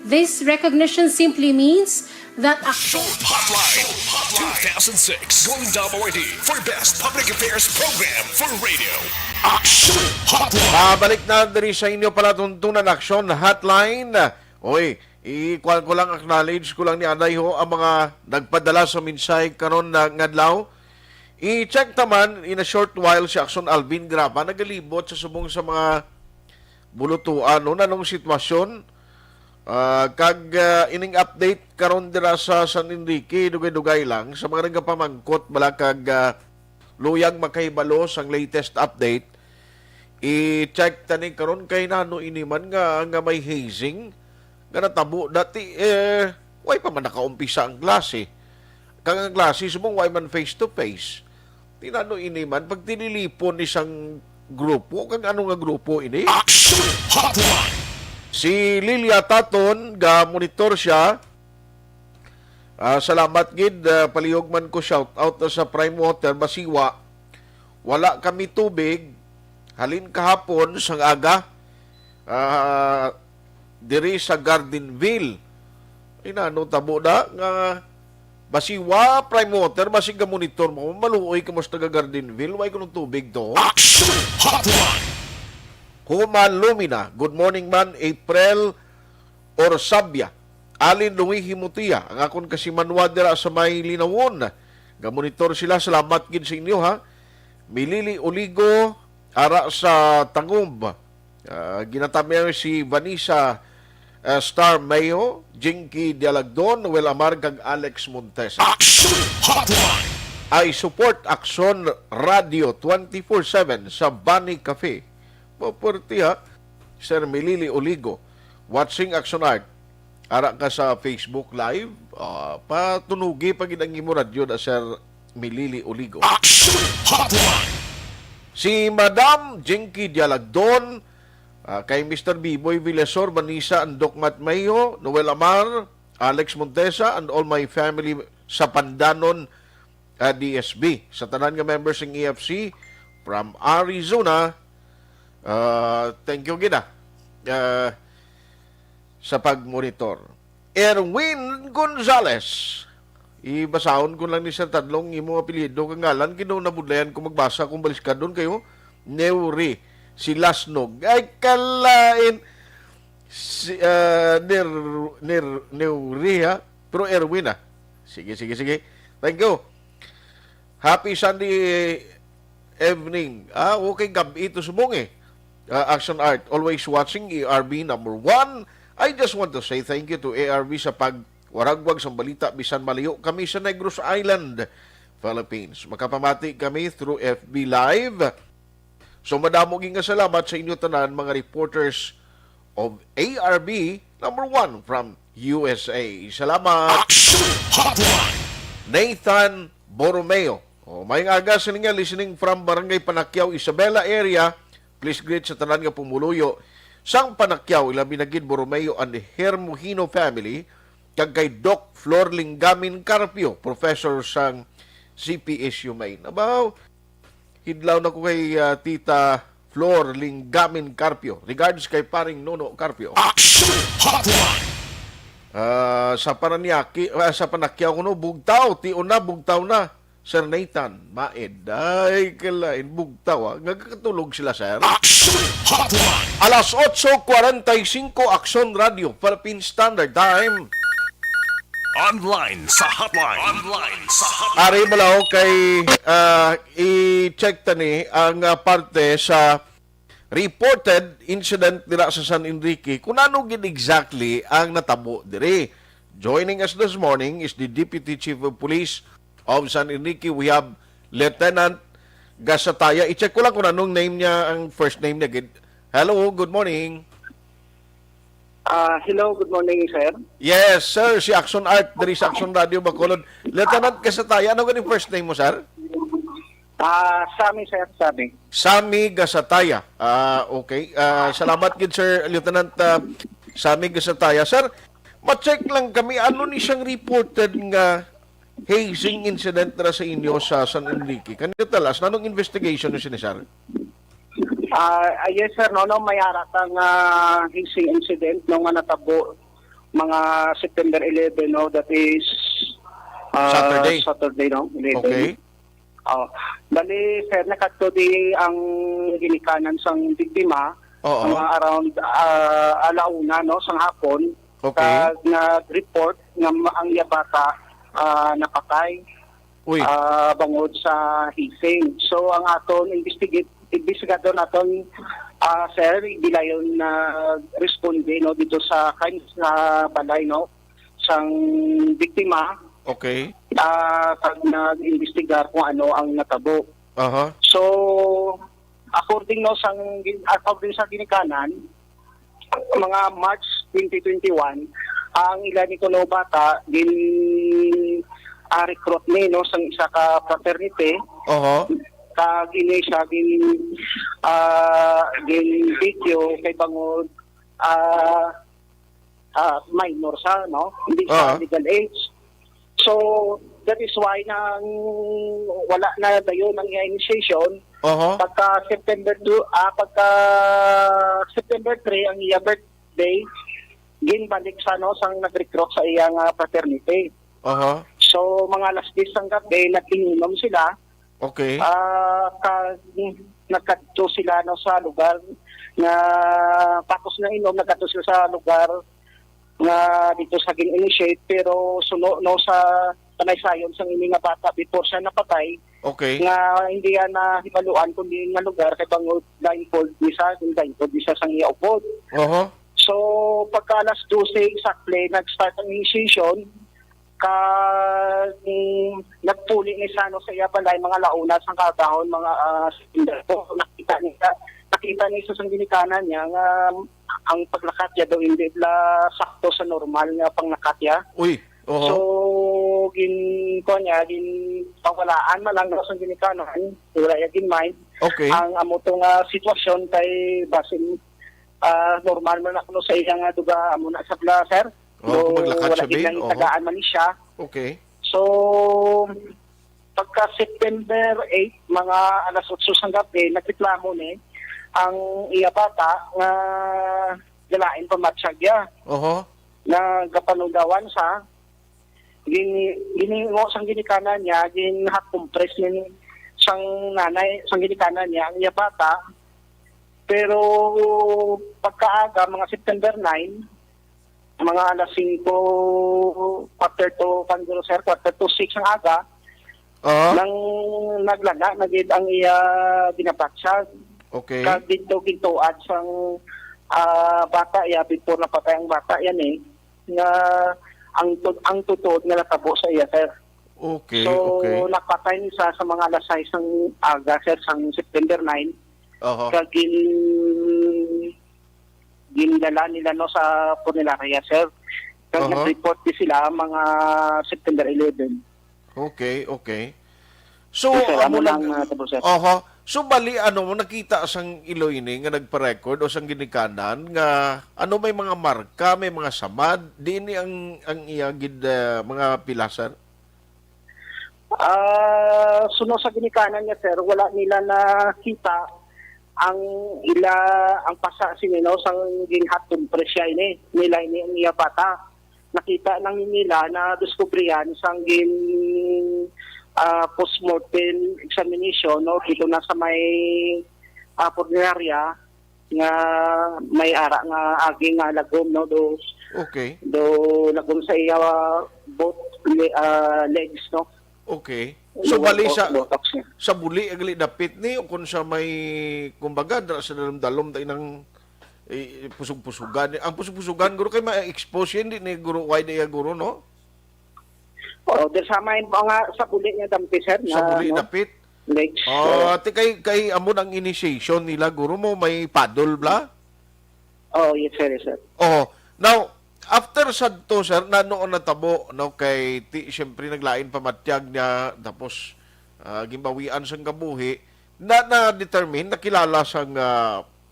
This recognition simply means that Aksyon Hotline 2006 Gold Award for Best Public Affairs Program for Radio. Aksyon Hotline. Balik na diri sa inyo palatuntunan Aksyon Hotline. Oy, ikuan ko lang, acknowledge ko lang ni Aday ho ang mga nagpadala sa minsay karon na ngadlaw. I-check naman in a short while si Akson Alvin Graba nagalibot sa subong sa mga bulutuan no nanong sitwasyon ining update karon dira sa San Enrique dugay-dugay lang sa mga nagapamangkot bala kag luyag makahibalo sang latest update. I-check tani karon kay nano iniman nga may hazing nga natabo dati way pa man nakaumpisa ang klase. Kang ang klase subong way man face to face. Tinano ini man pag tinilipon isang grupo kang ano nga grupo ini? Aksyon Hotline. Si Lilia Taton ga monitor siya. Salamat gid palihog man ko shout out sa Prime Water Basiwa. Wala kami tubig halin kahapon sang aga diri sa Gardenville. Inano tabo da nga Basiwa, Prime Water, basig ka monitor mo, maluoy ka mas taga Gardenville, way ko ng tubig to. Aksyon Hotline. Human Lumina, good morning man, April Orsabia, Alin Lungi Himutia, ang akon kasi manwadera sa may linawon. Gamonitor sila, salamat gid sa inyo ha. Milili Oligo, ara sa Tangumba. Ginatamihan si Vanessa Star Mayo, Jinky Dialagdon, Noel Amar, kag Alex Montes. Aksyon Hotline. I support Aksyon Radio 24/7 sa Bunny Cafe. Maporti ha, Sir Milili Oligo, watching Aksyon Art. Ara ka sa Facebook Live, patunugi pag inang imo radyo na Sir Milili Oligo. Aksyon Hotline. Si Madam Jinky Dialagdon, kay Mr. B-Boy Villasor, Vanessa Andokmat Mayo, Noel Amar, Alex Montesa, and all my family sa Pandanon DSB. Sa tanan nga members ng EFC from Arizona, thank you gina sa pagmonitor. Erwin Gonzales, ibasahon ko lang ni Sir Tadlong imong apelyido kang ngalan, kinunabudlayan ko magbasa kung balis ka doon kayo. Neuri si Lasnog ay kalain si Neuria pero Erwin sige thank you, happy Sunday evening okay gabi ito subong Action Art always watching ARB number 1. I just want to say thank you to ARB sa pagwaragwag sa balita bisan malayo kami sa Negros Island, Philippines. Makapamati kami through FB Live. So madamo nga salamat sa inyo tanan mga reporters of ARB number 1 from USA. Salamat. Aksyon Hotline. Nathan Borromeo. May aga sa ninyo listening from Barangay Panakyaw, Isabela area. Please greet sa tanan nga pumuluyo sang Panakyaw, ilabi na gid Borromeo and the Hermohino family, kag kay Doc Flor Lingamin Carpio, professor sang CPSU Maine. Abaw, hidlaw na ko kay Tita Flor Lingamin Carpio. Regards kay paring Nono Carpio. Aksyon Hotline. Sa Panakyaw ko no, bugtaw. Tiuna, bugtaw na. Sir Nathan, Maed. Ay, kalain, bugtaw. Nagkakatulog sila, sir. Aksyon Hotline. Alas 8:45, Aksyon Radio, Philippine Standard Time. Online sa hotline. Ari malaw kay i-check tani ang parte sa reported incident dira sa San Enrique. Kung ano gid exactly ang natabo diri. Joining us this morning is the Deputy Chief of Police of San Enrique. We have Lieutenant Gasataya. I-check ko lang kung anong name niya, ang first name niya. Hello, good morning. Hello, good morning, sir. Yes, sir. Si Action Art, dari sa Action Radio Bacolod. Lieutenant Gasataya, ano yung first name mo, sir? Sami, sir, Sami. Sami Gasataya. Okay. Salamat gid, sir, Lieutenant Sami Gasataya. Sir, ma-check lang kami, ano ni siyang reported nga hazing incident na sa inyo sa San Enrique? Can you tell us, nanong investigation nyo sinisar? Yes, sir, may aratang hazing incident nung natabo mga September 11, no, that is Saturday, no, 11. Okay. Bali, sir, nakadto di ang ginikanan sang biktima, mga around alauna, no, sang hapon. Okay. Nag-report nga ang yabata napatay bangod sa hazing. So, ang aton investigador naton, sir, gilayon na responde, no, dito sa balay, no, sang biktima. Okay. Pag nag-investigar kung ano ang natabo. So, according sa ginikanan, mga March 2021, ang ilan ni kuno bata recruit ni, no, sang isa ka fraternity. Kag ini siya video kay bangod minor sa, no, hindi sa legal age. So that is why nang wala na dayon ang initiation. Pagka September 3 ang iya birthday, ginbalik sa, no, sang nag-recruit sa iyang fraternity. So mga alas 10 ang gabi nag-inom sila. Okay. Nagkadto sila, no, sa lugar na tapos na inom, nagkadto sila sa lugar na dito sa gin-initiate, pero suno, no, sa panaysayon sa ini nga bata before siya napatay. Okay. Nga hindi yan na hibaluan kundi nga lugar kay bangod blindfold bisa sang iya upod. So pagka alas 12 exactly nag-start ang initiation, nagpuli ni Sano sa iya balay mga launa sang kadahon mga nakita niya sa ginikanan niya nga ang paglakat niya daw hindi sakto sa normal nga panglakatya. So pawalaan malang daw sa ginikanan, wala yagin mind. Okay. Ang amo tong sitwasyon kay basin normal man ako sa iyang duga amo na sa sir. So, wala ilang tagaan man siya. Okay. So, pagka September 8, mga alas 8 ng gabi, nagreklamo ni ang iya bata nga galain pa matsyagya. Na gapanugawan sa giningo sang ginikanan niya, ginhat-compress ni sang nanay, sang ginikanan niya, ang iya bata. Pero pagkaaga, mga September 9, mga alas 5, quarter to 6 ang aga, nang naglala, nagid ang iya ginapatsag. Okay. Kag dito gintuad sang bata, before napatay ang bata, yan nga ang tutod nga natabo sa iya, sir. Okay, so, okay. napatay niya sa mga alas 6 ang aga, sir, sang September 9. Kag ginlala nila, no, sa Punelaria, sir. Kag nag-report din sila mga September 11. Okay, okay. So, so bali, nakita sang Iloyne nga nagpa-record o sang ginikanan nga, may mga marka, may mga samad, di ni ang iyagid mga pilasar? Suno sa ginikanan niya, sir, wala nila nakita ang pasa sinino sang ginhatong presya nila ang iya bata. Nakita lang nila na diskubriyan sang postmortem examination, no, dito na sa may Punelaria nga may ara nga aging nga lagom, no, do lagom sa iya both legs, no. Okay. So bali sa buli agali dapit ni o kung sa may kumbaga sa dalom tay nang pusug-pusugan. Ang pusug-pusugan guro kay ma-expose hindi ni guro wide ya guro, no? There's mga sa buli niya dampi, sir. Sa buli dapit. Legs. Kay amo ang initiation nila guro mo may paddle bla? Yes, sir, yes, sir. Now, after sad to, sir, nanoon na tabo, no, kay siyempre naglain pamatyag niya, tapos gimbawian sang kabuhi, na-determine, nakilala sang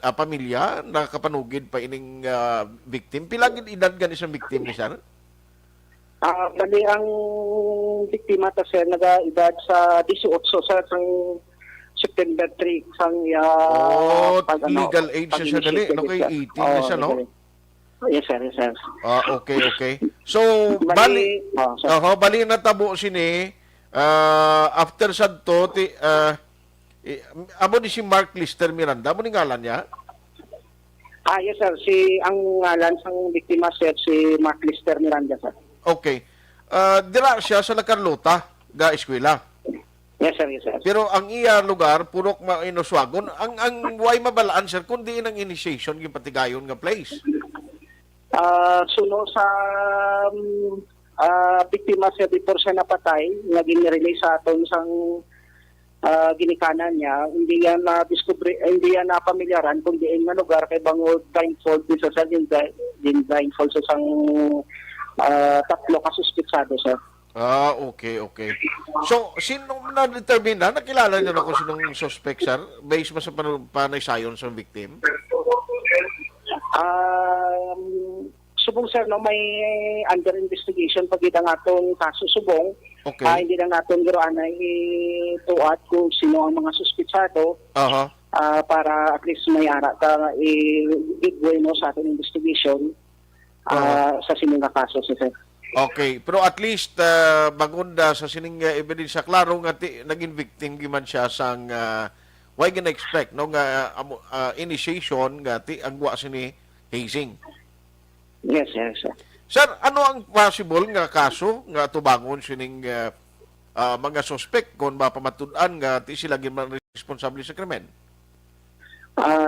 pamilya, nakapanugid pa ining victim. Pilagin edad gan isang victim ni sir? Bali, ang biktima ta sir, nag-edad sa 18 sa September 3 sang legal age siya dali, no, kay 18 na siya, no? Yes sir, yes sir. Okay. So, bali na tabo sini, after sad to, amo ni si Mark Lister Miranda, mo ni ngalan niya? Yes sir, ang ngalan sang biktima sir, si Mark Lister Miranda sir. Okay. Dira siya sa La Carlota, ga eskwela. Yes sir, yes sir. Pero ang iya lugar, purok mainoswagon, ang way mabalaan sir, kundi ang initiation, yung patigayon nga place. Suno sa biktima siya before siya napatay, nga ginirelay sa aton sang ginikanan niya, hindi yan na-discover, hindi yan na-pamilyaran kung diin nga lugar kay bangod blindfold sa sa blindfold sa sang tatlo kasuspitsado sir. Okay. So, sino na-determine na? Nakilala niyo na kung sinong suspect, sir? Based ba sa panaysayon sa victim? Subong sir, no, may under investigation pag itang atong kaso subong. Okay. Hindi lang natin giroan na ituat kung sino ang mga suspitsado para at least may ara ka i-bigway mo sa ating investigation sa sinong kaso, sir. Okay, pero at least bagunda sa sining ebidensya klaro nga naging victim giman siya sang why gonna expect no nga initiation nga agwa sini hazing. Yes, sir. Sir, ano ang possible nga kaso nga tubangon sining mga suspect kung mapamatud-an nga sila giman responsable sa krimen?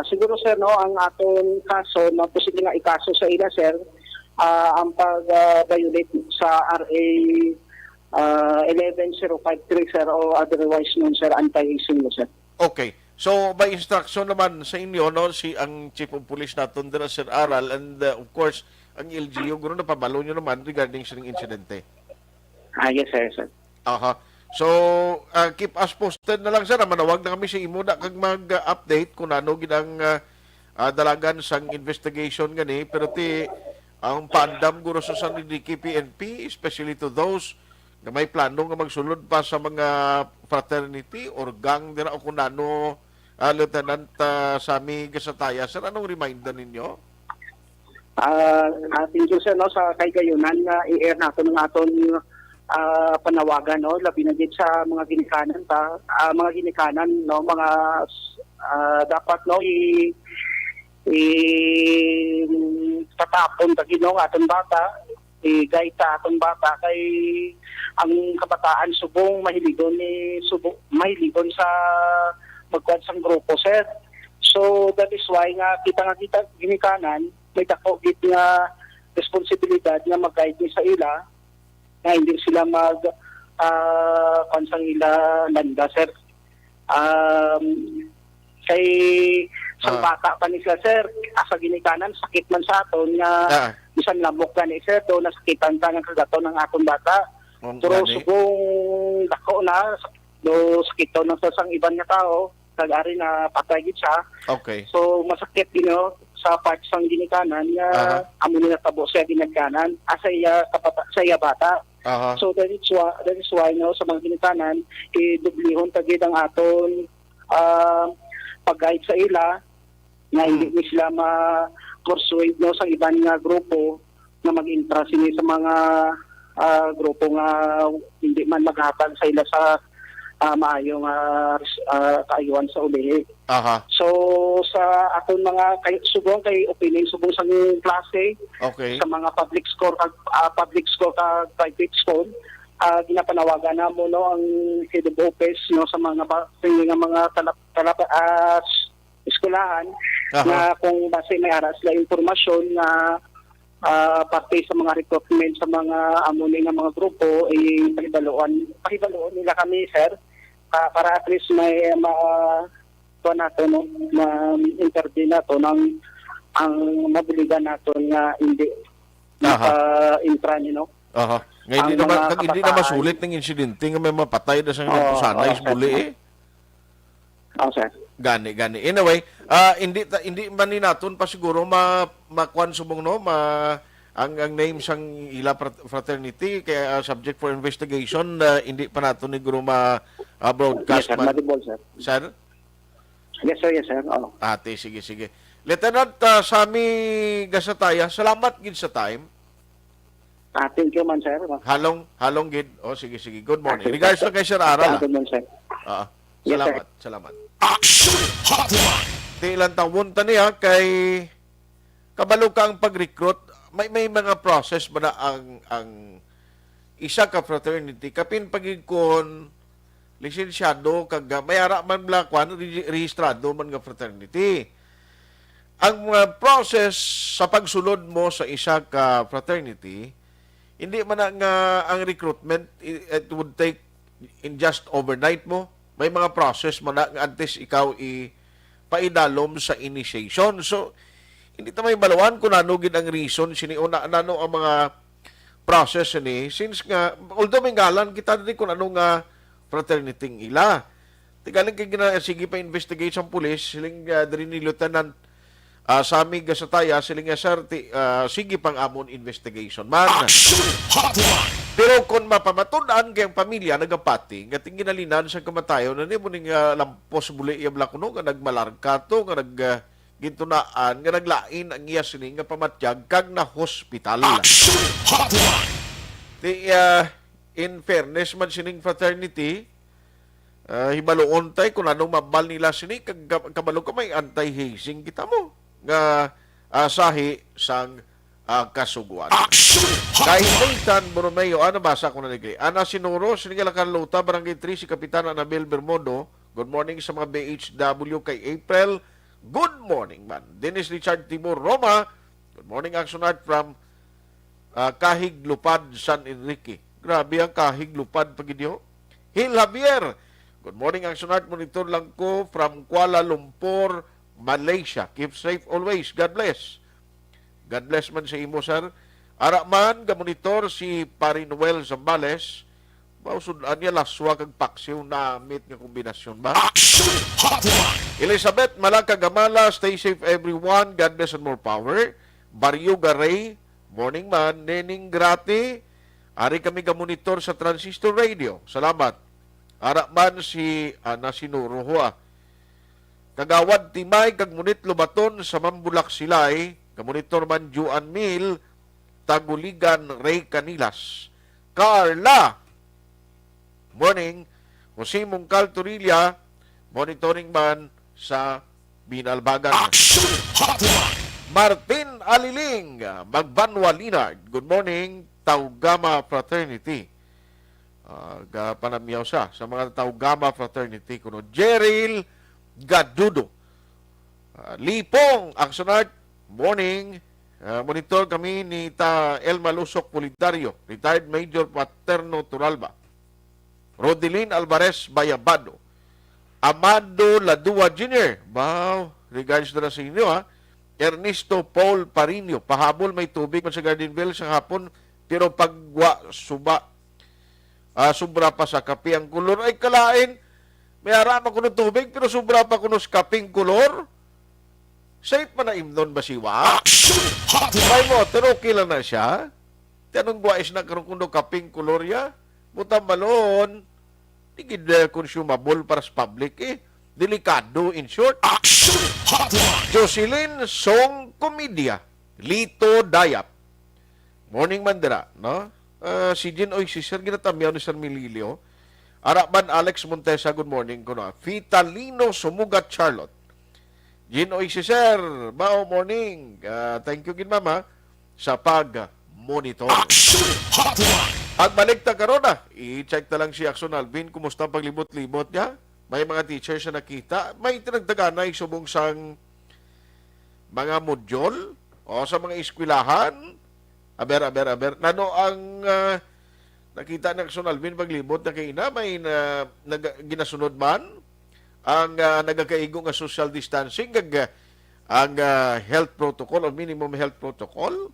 Siguro sir, no, ang atong kaso na posible nga ikaso sa ila sir, ang pag-violate sa RA 11053 sir, o otherwise nun sir, anti-hazing sir. Okay. So, by instruction naman sa inyo, no, ang Chief of Police natin dira, Sir Aral, and of course, ang LGU, gano'n na pabalo nyo naman regarding sa insidente. Yes sir. So, keep us posted na lang, sir. Manawag na kami sa imo na kag mag-update kung ano ginang dalagan sang investigation gani. Pero ang pandam guro sa Sanidiki PNP, especially to those na may plano nga magsulod pa sa mga fraternity or gang dira o kung ano, Lieutenant Sammy Gasataya. Sir, anong reminder ninyo? Thank you sir, no, sa kaygayonan nga i-air nato ng aton panawagan, no, labi na din sa mga ginikanan no, mga dapat no tatapon tagi no aton bata, gaita aton bata kay ang kabataan subong mahiligon sa magkuan sang grupo sir. So that is why nga kita ginikanan may dako gid nga responsibilidad nga mag-guide sa ila na hindi sila kansang ila landa sir. Kay sang bata pa ni sir, asa ginikanan sakit man sa aton nga bisan lamok gani sir, do nasakitan ta ng kagato ng aton bata. Pero subong dako na do sakit ng sang iban nga tao, kag-ari na patay gid siya. Okay. So masakit gino sa part sang ginikanan nga amo na tabo sa ginikanan asa iya bata. So that is why no, sa mga ginikanan idublihon tagid ang aton pag-guide sa ila na hindi sila ma-persuade no, sa iban nga grupo na mag-interest sa mga grupo nga hindi man maghatag sa ila sa maayong kaayuan sa ulihi. So sa aton mga subong kay opinion subong sa klase, sa mga public school kag private school, ginapanawagan na mo no ang head of office no sa mga eskwelahan na kung base may aras la impormasyon na parte sa mga recruitment sa mga amunin ng mga grupo pahibaluan nila kami sir para at least may nato no na intervene nato ng ang mabiligan naton nga hindi intra no. Aha. Ngayon hindi naman hindi na masulit ng insidente nga may mapatay na sa sanay buli eh. Sir. Gani. Anyway, hindi man ni naton pa siguro makuan subong no ang name sang ila fraternity kaya subject for investigation hindi pa naton siguro broadcast Yes, sir. Sir? Yes, sir. Oh. Ate, sige. Lieutenant Sammy Gasataya, salamat gid sa time. Thank you man, sir. Halong gid. Oh, sige. Good morning. Regards lang kay Sir Aral. Good morning, sir. Salamat. Action Hotline. Di ilang taon tani kay kabalo kang pag-recruit, may mga process ba na ang isa ka fraternity kapin pagigkon lisensyado kag mayara man bla kwan rehistrado man nga fraternity. Ang process sa pagsulod mo sa isa ka fraternity, hindi man nga ang recruitment it would take in just overnight mo. May mga process man na antes ikaw paidalom sa initiation. So, hindi tayo balawan kung ano gid ang reason nano ang mga process ni since nga although may ngalan kita din kung ano nga fraternity ila. Tigaling kay sige pa investigate sa pulis siling diri ni Lieutenant Sammy Gasataya siling sir sige pang amon investigation man. Pero kung mapamatud-an kayang pamilya nagapati nga ginalinan sa kamatayon na mo ning lampos buli iya blakuno nga nagmalarka to nga gintunaan nga naglain ang iya sini nga pamatyag kag na hospital. In fairness man sining fraternity hibaluon tay kung anong mabal nila sini kag kabalo ka may anti-hazing kita mo nga sahi sang kasuguan. Kahit Nathan Borromeo, basa ko na nagli. Ana Sinuro, Sinigalan Luta, Barangay 3, si Kapitan Anabel Bermondo. Good morning sa mga BHW kay April. Good morning, man. Dennis Richard Timur Roma. Good morning, Action Art from Kahig Lupad, San Enrique. Grabe ang Kahig Lupad pagidyo. Hil Javier. Good morning, Action Art. Monitor lang ko from Kuala Lumpur, Malaysia. Keep safe always. God bless. God bless man sa imo, sir. Ara man, gamonitor si Parinuel Zambales. Mausudaan niya laswa kag paksiw na amit nga kombinasyon ba? Elizabeth Malaka Gamala, stay safe everyone. God bless and more power. Barrio Garay, morning man. Nening Grati, ari kami gamonitor sa Transistor Radio. Salamat. Ara man si Nasinuro Hua. Kagawad Timay, kag Munit Lubaton sa Mambulak Silay. Kamonitor man Juan Mil, Taguligan, Ray Canilas. Carla, morning. Jose Mungcal Torilla, monitoring man sa Binalbagan. Martin Aliling, Magbanwa Linard, good morning. Taugama Fraternity. Panamyaw sa mga Taugama Fraternity. Kuno Jeril Gadudo. Lipong, Action Art, morning. Monitor kami ni Elma Lusok Polidario, retired Major Paterno Turalba. Rodelin Alvarez Bayabado. Amado Ladua Jr. Wow, regards na sa inyo Ernesto Paul Parino. Pahabol may tubig man sa Gardenville sa hapon, pero pagwa sobra pa sa kape ang kulor. Ay kalain, may harama ko ng tubig, pero sobra pa ko ng kaping kulor. Safe pa na imnon ba siwa? May motor, okay lang na siya. Tanong guwais na karoon kundo kaping kolorya. Butang balon, di consumable para sa public Delikado, in short. Jocelyn Song Comedia. Lito Dayap. Morning Mandira, no? Si Jin Oy, si Sir Ginatamyaw ni Sir Mililio. Araban Alex Montesa, good morning ko na. Vitalino Sumugat Charlotte. Ginoy si Sir, bao morning. Thank you gin mama sa pag-monitor. Pagbalik ta karon i-check ta lang si Action Alvin kumusta ang paglibot-libot niya. May mga teachers na nakita, may tinagdaganay subong sang mga module o sa mga eskwelahan. Aber. Nano ang nakita ng Action Alvin paglibot na kaina, may ginasunod man ang nagakaigo nga social distancing ang health protocol o minimum health protocol.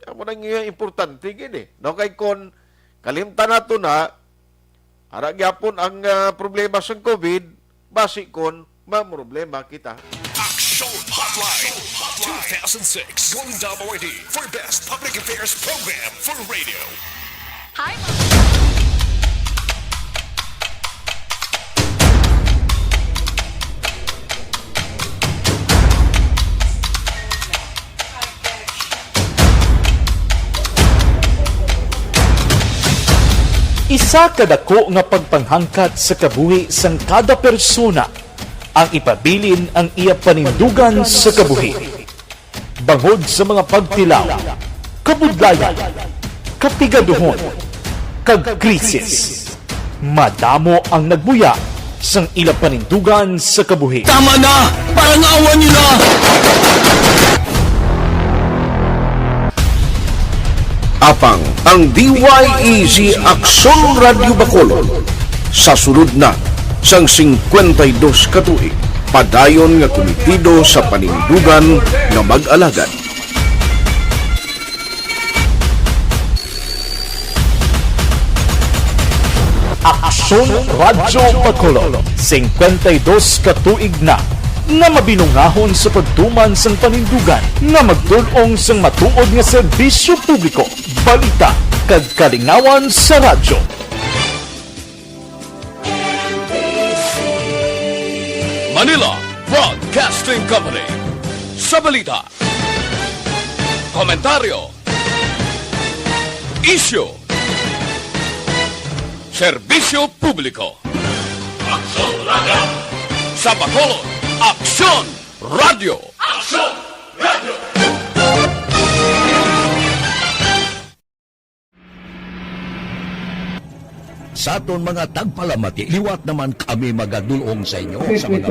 Amo nang importante gini. No kay kon kalimtan nato na ara gyapon ang problema sa COVID, basi kon problema kita. Action Hotline 2006 Golden Dome Award for Best Public Affairs Program for Radio. Hi, Isa kadako nga pagpanghangkat sa kabuhi sang kada persona ang ipabilin ang iya panindugan sa kabuhi. Bangod sa mga pagtilaw, kabudlayan, kapigaduhon, kag krisis. Madamo ang nagbuya sang ila panindugan sa kabuhi. Tama na! Parang awan niyo na! Apang ang DYEZ Aksyon Radio Bacolod sa sulod na sang 52 katuig padayon nga komitido sa panindugan nga mag-alagad. Aksyon Radio Bacolod 52 katuig na nga mabinungahon sa pagtuman sang panindugan nga magtulong sang matuod nga serbisyo publiko, balita kag kalingawan sa radyo. Manila Broadcasting Company. Sa balita, komentaryo, issue, serbisyo publiko. Aksyon Radio! Sa Bacolod, Aksyon Radio! Aksyon Radio! Sa aton mga tagpalamati, liwat naman kami magadulong sa inyo sa mga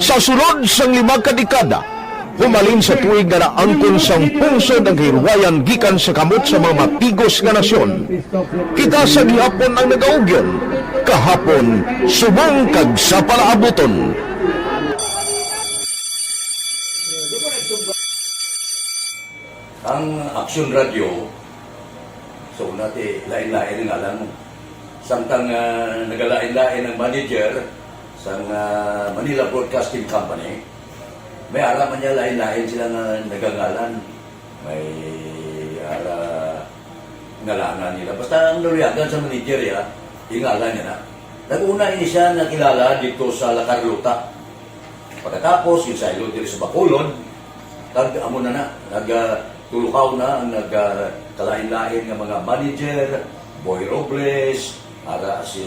sa sulod sang 5 kadekada, humalin sa tuig nga naangkon sang pungsod ang hirwayan gikan sa kamot sa mga mapigos nga nasyon. Kita sa gihapon ang nagaugyon, kahapon subong kag sa palaabuton. Ang Aksyon Radio, so natin lain-lain ang alam mo. Samtang nagalain-lain ang manager sa Manila Broadcasting Company, may araman niya lain-lain sila nagangalan. May ngalanan nila. Basta ang naluyagan sa manager ya, ingalan niya na. Nag-una ini siya nakilala dito sa La Carlota. Pagkatapos, yung sa ilo dito sa Bacolod, amo na nagtulukaw na ang nagkalain-lain ng mga manager, Boy Robles, ara si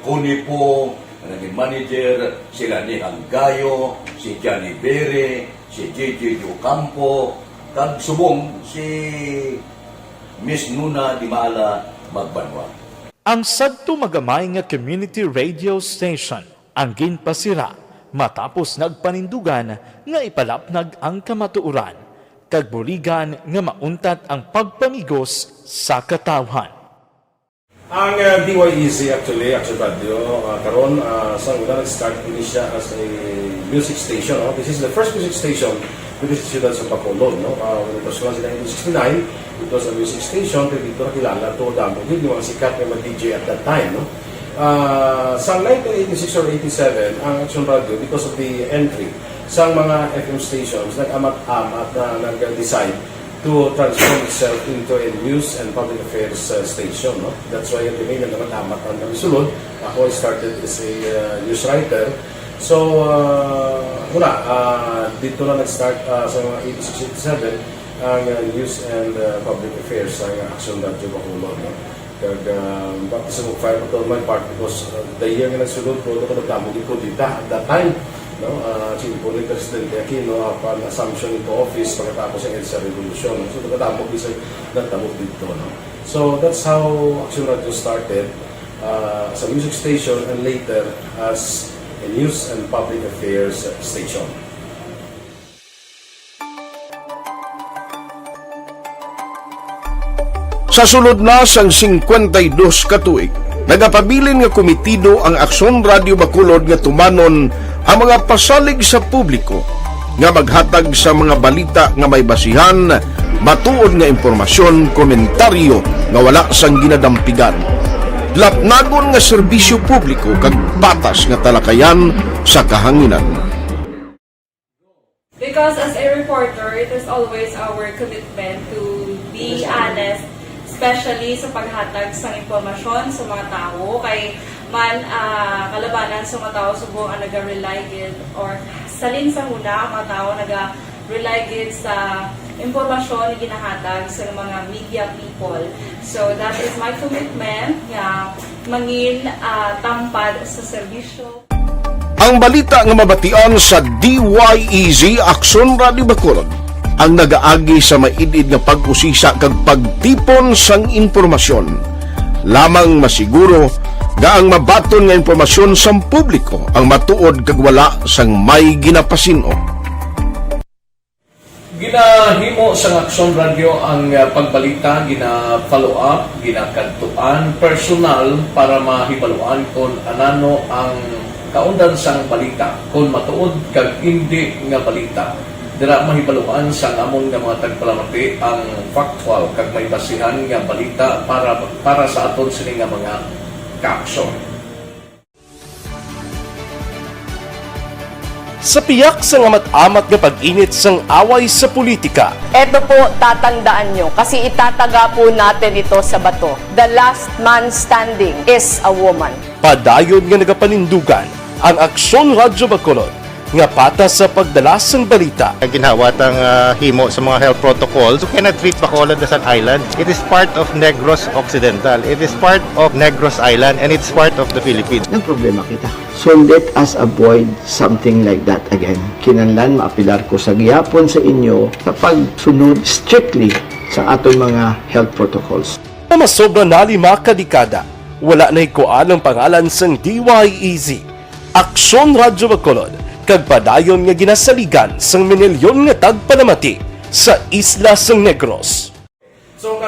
Connie po, ang naging manager, sila ni Hanggayo, si Johnny Bere, si JJ Ocampo, kag subong si Miss Nuna Dimala Magbanwa. Ang sadto magamay nga community radio station ang ginpasira matapos nagpanindugan nga ipalapnag ang kamatuoran kag buligan nga mauntat ang pagpamigos sa katawhan. Ang DYEZ actually, Action Radio, karon sa una nag-start ini siya as a music station. This is the first music station with the ciudad sa Bacolod. When it was launched in 1969, it was a music station. Pero dito nakilala to damo. Hindi mga sikat na mag-DJ at that time. Sa 1986 or 87, ang Action Radio, because of the entry sa mga FM stations, nag-amat-amat na nag-decide to transform itself into a news and public affairs station. That's why yung name na amat ang sulod. Ako started as a news writer. So, dito na nag-start sa mga 86-87 ang news and public affairs ang Action Radio Bacolod. Kag baptism of fire to my part because the year nga nagsulod ko nagdamo ko dito at that time po ni Presidente Aquino upon assumption into office pagkatapos ng EDSA Revolution. So nagdamo bisa nagdamo dito. So that's how Action Radio started as a music station and later as a news and public affairs station. Sa sulod na sang 52 katuig, nagapabilin nga komitido ang Aksyon Radio Bacolod nga tumanon ang mga pasalig sa publiko nga maghatag sa mga balita nga may basihan, matuod nga impormasyon, komentaryo nga wala sang ginadampigan. Lapnagon nga serbisyo publiko kag patas nga talakayan sa kahanginan. Because as a reporter, it is always our commitment to be honest, especially sa paghatag sa impormasyon sa mga tao, kay man kalabanan sa mga tao subong ang naga-rely gid or salin sa muna ang mga tao naga-rely gid sa impormasyon na ginahatag sa mga media people. So that is my commitment nga mangin tampad sa serbisyo. Ang balita nga mabatian sa DYEZ Aksyon Radio Bacolod ang nagaagi sa maidid nga pag-usisa kag pagtipon sang impormasyon. Lamang masiguro nga ang mabaton nga impormasyon sa publiko ang matuod kag wala sang may ginapasino. Ginahimo sa Aksyon Radio ang pagbalita, gina-follow up, ginakantuan, personal para mahibaluan kung anano ang kaundan sang balita, kung matuod kag hindi nga balita. Dira mahibaluan sang amon nga mga tagpalamati ang factual kag may basihan nga balita para sa aton sini nga mga kaaksyon. Sa piyak sa amat-amat nga pag-init sang away sa politika. Ito po, tatandaan nyo, kasi itataga po natin ito sa bato. The last man standing is a woman. Padayon nga nagapanindugan ang Aksyon Radyo Bacolod nga patas sa pagdalas ng balita. Ginhawat ang himo sa mga health protocols. You cannot treat Bacolod as an island. It is part of Negros Occidental. It is part of Negros Island and it's part of the Philippines. Ang problema kita. So let us avoid something like that again. Kinahanglan maapilar ko sa gihapon sa inyo sa pagsunod strictly sa aton mga health protocols. Masobra na 5 kadekada, wala na ikuan ang pangalan sang DYEZ, Aksyon Radyo Bacolod, kag padayon nga ginasaligan sang minilyon nga tagpanamati sa isla sang Negros. So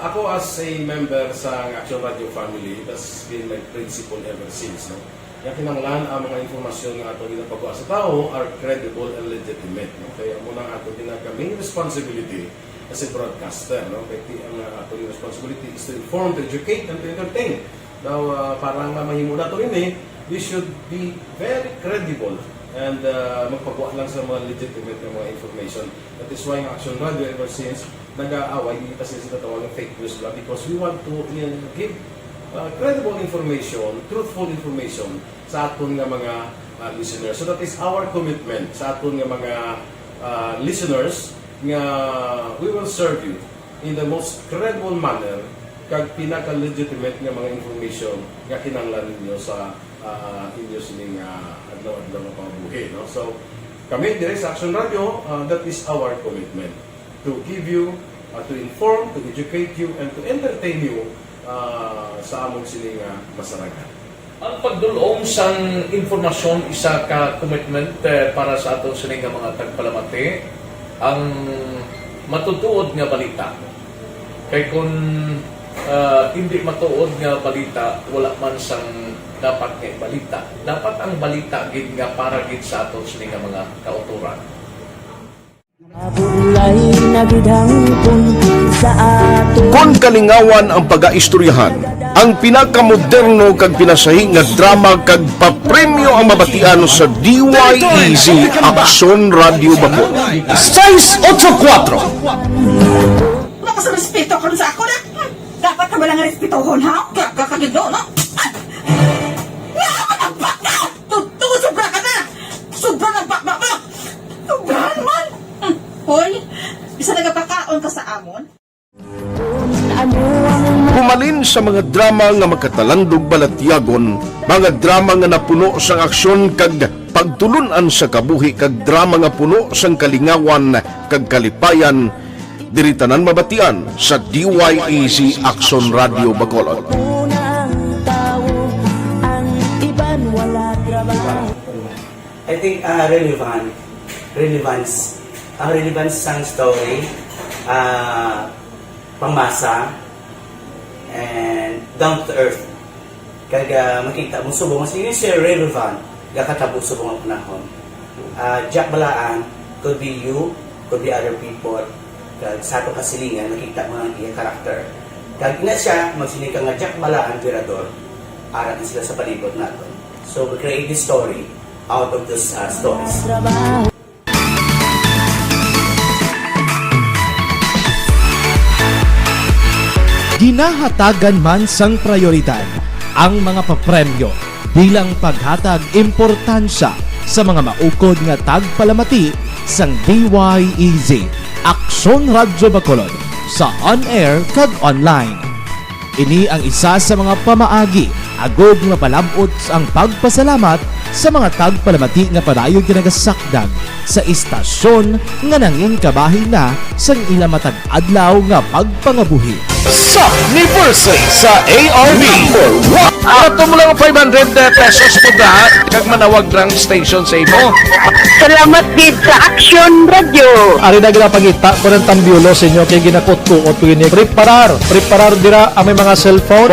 ako as a member sa Aksyon Radio family, that's been my principle ever since. No? Kaya kinanglan ang mga informasyon nga ato ginapagawa sa tao are credible and legitimate. No? Kaya muna ato main responsibility as a broadcaster. No? Kaya ang ato responsibility is to inform, to educate, and to entertain. Now, parang mahimo na ito rin we should be very credible and magpagawa lang sa mga legitimate na mga information. That is why ang Aksyon Radio ever since nag-aaway kasi sa tatawag ng fake news lang because we want to give credible information, truthful information sa aton nga mga listeners. So that is our commitment sa aton nga mga listeners nga we will serve you in the most credible manner kag pinaka-legitimate nga mga information nga kinahanglan ninyo sa inyo sining adlaw-adlaw nga pamumuhay. No? So, kami dire sa Aksyon Radio, that is our commitment to give you, to inform, to educate you, and to entertain you sa among sining masaragan. Ang pagdulong sang informasyon isa ka commitment para sa aton sining mga tagpalamati ang matutuod nga balita. Kay kung hindi matuod nga balita, wala man sang dapat nga balita. Dapat ang balita gid nga para gid sa aton sining mga kauturan. Kon kalingawan ang pag-aistoryahan, ang pinakamoderno kag pinasahi nga drama kag papremyo ang mabatian sa DYEZ Aksyon Radio Bacolod. 684. Wala sa respeto ko sa ako na. Dapat ka ba lang respetohon, ha? Kakagido, no? Tungkol sobra ka na! Sobra ng bakbak mo! Sobrahan man! Hoy, bisa nagapakaon ka sa amon? Pumalin sa mga drama nga magkatalandog balatyagon, mga drama nga napuno sang aksyon kag pagtulunan sa kabuhi kag drama nga puno sang kalingawan kag kalipayan, diritanan mabatian sa DYEZ Aksyon Radio Bacolod. I think relevance sang story, pangmasa, and down to earth. Kaya makita mo subong mas yun siya relevant gakatabo sa mga panahon. Jack balaan, could be you, could be other people, kag sa ato kasilingan, nakita mo ang iya karakter. Kag ina siya, magsinig ka nga Jack balaan, virador, aral sila sa palibot nato. So we create this story out of those stories. Ginahatagan man sang prioridad ang mga papremyo bilang paghatag importansya sa mga maukod nga tagpalamati sang DYEZ Aksyon Radyo Bacolod sa on-air kag online. Ini ang isa sa mga pamaagi agod nga palabot ang pagpasalamat sa mga tagpalamati nga padayon ginagasakdag sa istasyon nga nanging kabahin na sang ila matag adlaw nga pagpangabuhi. Sa anniversary sa ARB number 1. Ato mo lang 500 pesos po da kag manawag drang station sa imo. Salamat gid sa Aksyon Radio. Ari na ginapangita ko ng tambyulo sa inyo kay ginakot-kuot ko ini. Preparar dira ang may mga cellphone.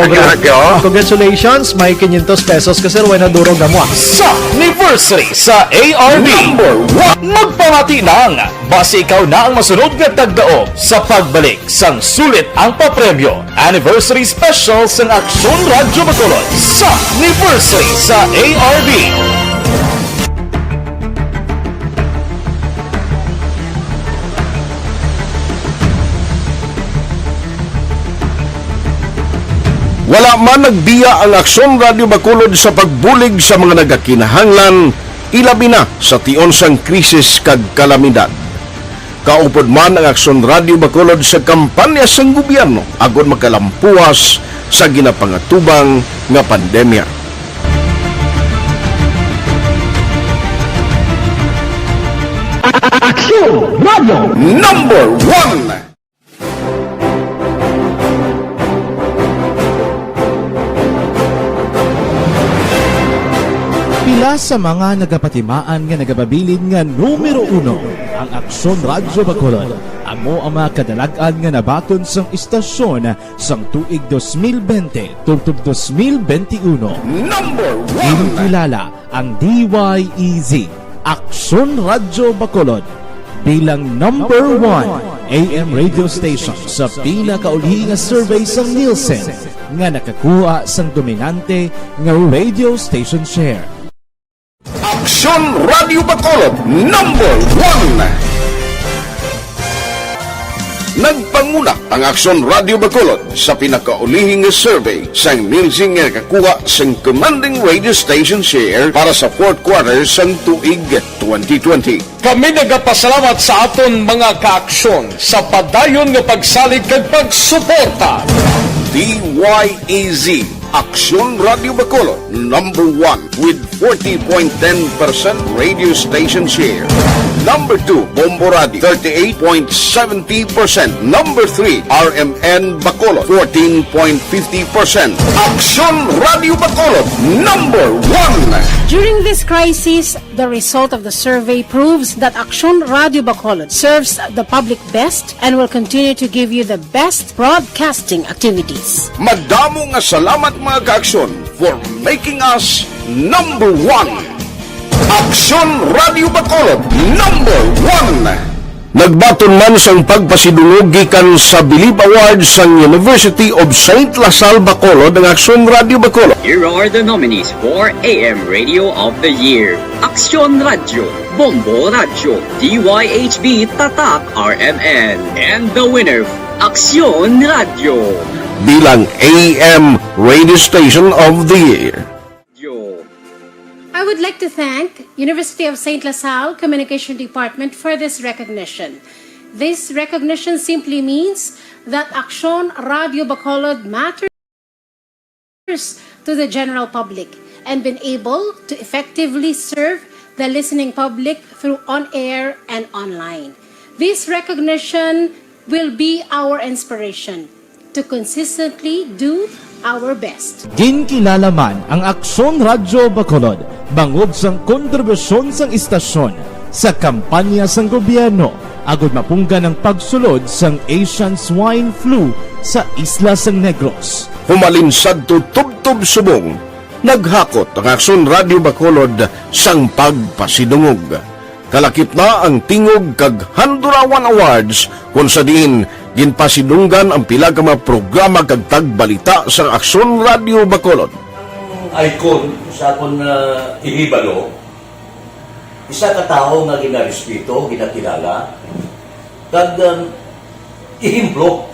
Congratulations, may 500 pesos kasi way na durog na mo. Sa anniversary sa ARB number 1. Magpamati nang base ikaw na ang masunod nga tagdao sa pagbalik sang sulit ang papremyo. Anniversary special sang Aksyon Radyo Bacolod sa anniversary sa ARB. Wala man nagbiya ang Aksyon Radio Bacolod sa pagbulig sa mga nagakinahanglan, ilabi na sa tion sang krisis kag kalamidad. Kaupod man ang Aksyon Radio Bacolod sa kampanya sang gobyerno agod makalampuas sa ginapangatubang nga pandemya. Aksyon Radio number 1. Pila sa mga nagapatimaan nga nagababilin nga numero 1 ang Aksyon Radyo Bacolod. Amo ang mga kadalagan nga nabaton sang istasyon sang tuig 2020 tubtob 2021. Number 1. Inikilala ang DYEZ Aksyon Radyo Bacolod bilang number 1 AM radio station sa pila kaulhi nga survey sang Nielsen nga nakakuha sang dominante nga radio station share. Aksyon Radio Bacolod number 1. Nagpanguna ang Aksyon Radio Bacolod sa pinakaulihing survey sang Nielsen nga nakakuha sang commanding radio station share para sa fourth quarter sang tuig 2020. Kami nagapasalamat sa aton mga kaaksyon sa padayon nga pagsalig kag pagsuporta. DYEZ Aksyon Radio Bacolod number 1 with 40.10% radio station share. Number 2, Bombo Radio 38.70%. Number 3, RMN Bacolod 14.50%. Aksyon Radio Bacolod number 1. During this crisis, the result of the survey proves that Aksyon Radio Bacolod serves the public best and will continue to give you the best broadcasting activities. Madamo nga salamat mga kaaksyon for making us number 1. Aksyon Radio Bacolod number 1. Nagbaton man sang pagpasidungog gikan sa Bilib Awards sang University of St. Lasal Bacolod ang Aksyon Radio Bacolod. Here are the nominees for AM Radio of the Year. Aksyon Radio, Bombo Radio, DYHB Tatak RMN, and the winner, Aksyon Radio. Bilang AM Radio Station of the Year. I would like to thank University of St. Lasal Communication Department for this recognition. This recognition simply means that Aksyon Radio Bacolod matters to the general public and been able to effectively serve the listening public through on-air and online. This recognition will be our inspiration to consistently do our best. Ginkilala man ang Aksyon Radyo Bacolod bangod sang kontribusyon sang istasyon sa kampanya sang gobyerno agud mapunggan ang pagsulod sang Asian swine flu sa isla sang Negros. Humalin sadto tubtob subong naghakot ang Aksyon Radio Bacolod sang pagpasidungog. Kalakip na ang tingog kag Handurawan Awards kung sa diin ginpasidunggan ang pila ka mga programa kag tagbalita sa Aksyon Radio Bacolod. Icon sa akong ihibalo, isa ka tao nga ginarespeto, ginakilala, kag ihimplo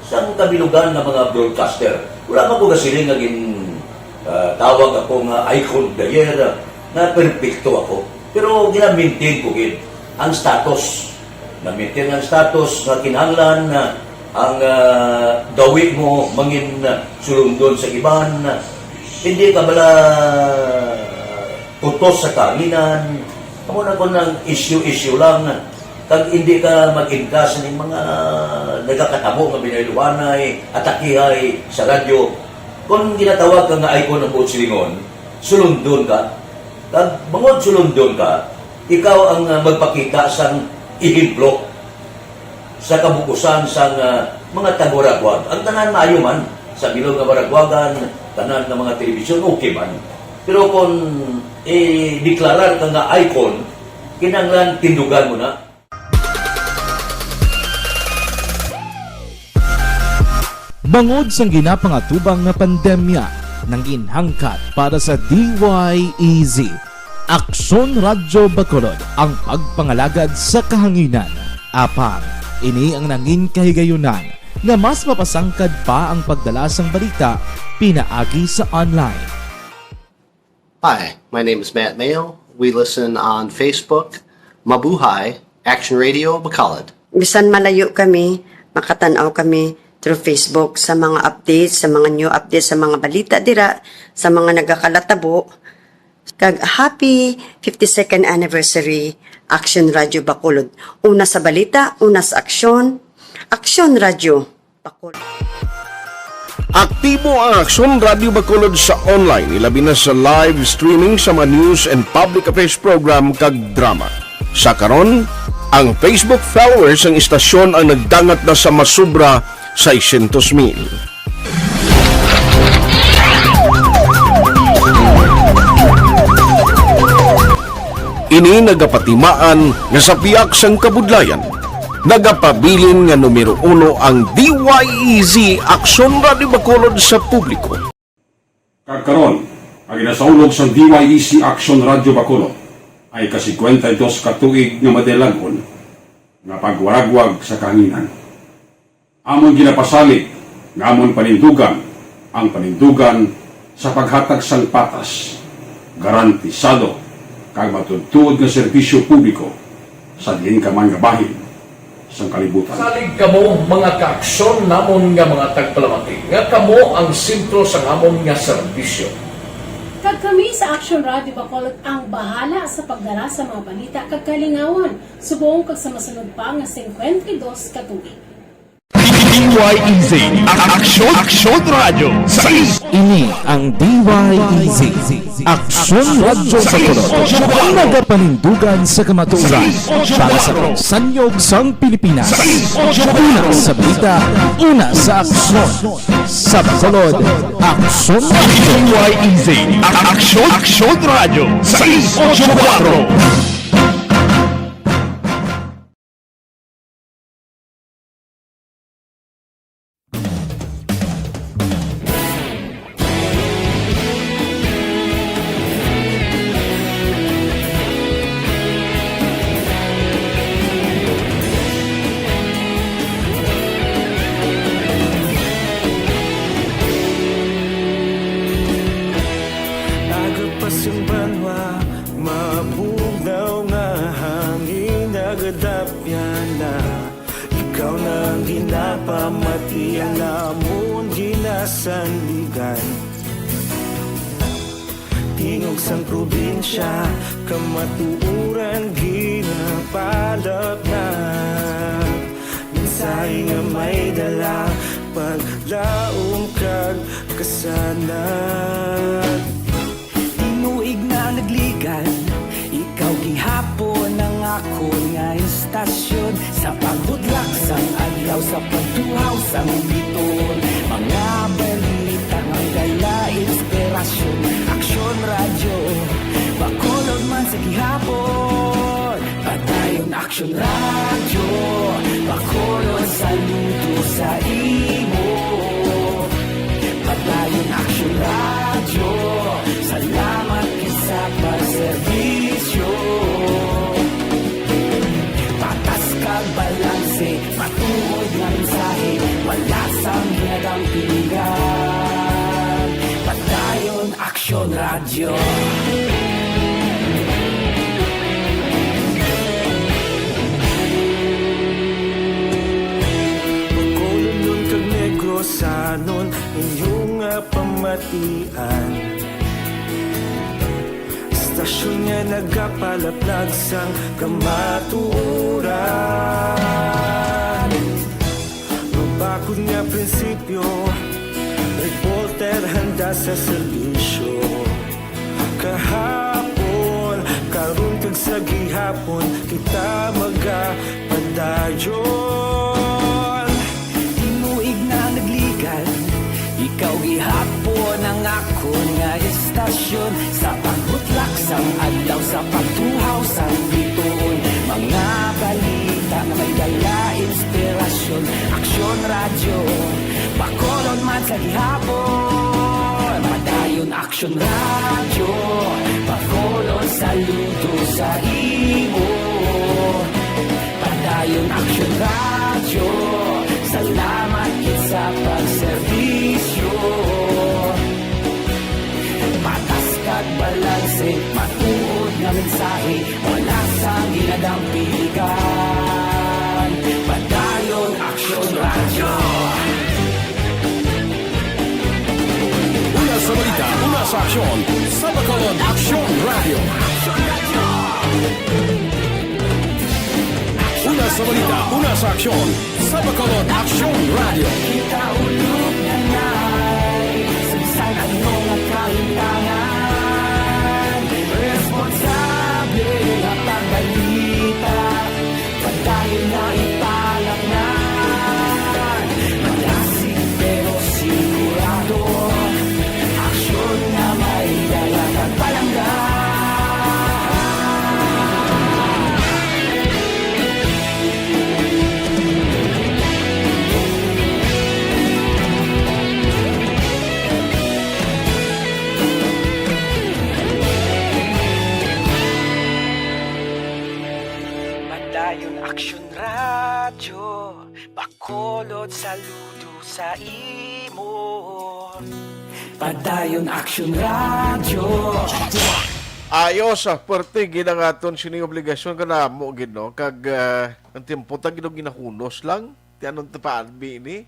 sa kabilugan ng mga broadcaster. Wala pa ko nasiling nga tawag ako nga icon dayer na perfecto ako. Pero gina-maintain ko gid ang status. Na-maintain ang status nga kinahanglan na ang gawi mo mangin sulundon sa iban. Hindi ka bala tutos sa kanginan. Amo na ko ng issue lang. Kag hindi ka mag-ingkas ng mga nagkakatabo nga binayluwanay, atakihay sa radyo. Kung ginatawag ka nga icon ng buot silingon, sulundon ka. Kag bangod sulundon ka, ikaw ang magpakita sang ihimplo sa kabukusan sang mga tagwaragwag. Ang tanan maayo man sa bilog nga baragwagan, tanan ng mga telebisyon, okay man. Pero kung deklarar ka nga icon, kinanglan tindugan mo na. Bangod sang ginapangatubang nga pandemya nang ginhangkat para sa DYEZ, Aksyon Radyo Bacolod ang pagpangalagad sa kahanginan. Apang, ini ang nangin kahigayunan nga mas mapasangkad pa ang pagdala sang balita pinaagi sa online. Hi, my name is Matt Mayo. We listen on Facebook, Mabuhay, Action Radio Bacolod. Bisan malayo kami, makatanaw kami through Facebook sa mga updates, sa mga new updates, sa mga balita dira, sa mga nagakalatabo. Kag happy 52nd anniversary Action Radio Bacolod. Una sa balita, una sa aksyon. Aksyon Radio Bacolod. Aktibo ang Aksyon Radio Bacolod sa online, ilabi na sa live streaming sa mga news and public affairs program kag drama. Sa karon, ang Facebook followers ng istasyon ang nagdangat na sa masubra 600,000. Ini nagapatimaan nga sa piyak sang kabudlayan. Nagapabilin nga numero 1 ang DYEZ Aksyon Radio Bacolod sa publiko. Kagkaron, ang inasaulog sa DYEZ Action Radio Bacolod ay kasi 52 katuig nga madelagon nga pagwaragwag sa kahanginan. Amon ginapasalig nga amon panindugan ang panindugan sa paghatag sang patas, garantisado kag matudtuod nga serbisyo publiko sa diin ka man nga bahin sa kalibutan. Salig kamo mga kaaksyon namon nga mga tagpalamati, nga kamo ang sentro sa amon nga serbisyo. Kag kami sa Action Radio Bacolod ang bahala sa pagdala sa mga balita kag kalingawan, subong kag sa masunod pa nga 52 katuig. DYEZ Aksyon Radio. Ini ang DYEZ Aksyon Radio Bacolod. Nagapanindugan sa kamatuoran para sa sanyog sang Pilipinas. Una sa balita, una sa aksyon. Sa Bacolod, Aksyon Radio. DYEZ Aksyon Radio 684. Ikaw nang ginapamati ang lamon ginasandigan. Tingog sang probinsya, kamatuuran ginapalap na. Minsay nga may dala, paglaom kag kasanan. Tinuig na nagligan, ikaw gihapon ang ako nga istasyon. Sa pagudlak sang adlaw, sa pagtuhaw sang biton, mga balita ang dala inspirasyon. radyo, bakolod man sa gihapon. Padayon aksyon radyo, bakolod saludo sa imo. Padayon aksyon radyo, salamat sa pagserbisyo. Patas kag balanse, matuod nga mensahe, wala sang hinadang pilihan. Padayon aksyon radyo. Bacolod kag Negrosanon, inyong pamatian. Stasyon nga nagapalaplag sang kamatuoran. Mabakod nga prinsipyo, reporter handa sa serbisyo. Kahapon, karon kag sa gihapon, kita magapadayon. Tinuig na nagligan, ikaw gihapon ang akon nga istasyon. Sa pagbutlak sang adlaw, sa pagtuhaw sang bituon, mga balita na may dala inspirasyon. Aksyon radyo, bakolod man sa gihapon. Padayon aksyon radyo, bakolod saludo sa imo. Padayon aksyon radyo, salamat kit sa pagserbisyo. Patas kag balanse, matuod nga mensahe, wala sang ginadang piligan. Padayon aksyon radyo. Una sa balita, una sa aksyon, sa Bacolod Aksyon Radio. Una sa balita, una sa aksyon, sa Bacolod Aksyon Radio. Kita ulog na na'y sagsang anong nakahintangan. Responsable at ang balita, padayon na ipalaknan. Malasig pero sigurado, aksyon na may dalang at palanggan. Padayon aksyon radyo, bakolod saludo sa imo. Padayon aksyon radyo. Ayos sa parte ginangaton sining obligasyon kana mo gid no kag ang tempo ta gid ginahunos lang ti anon tapaan bini.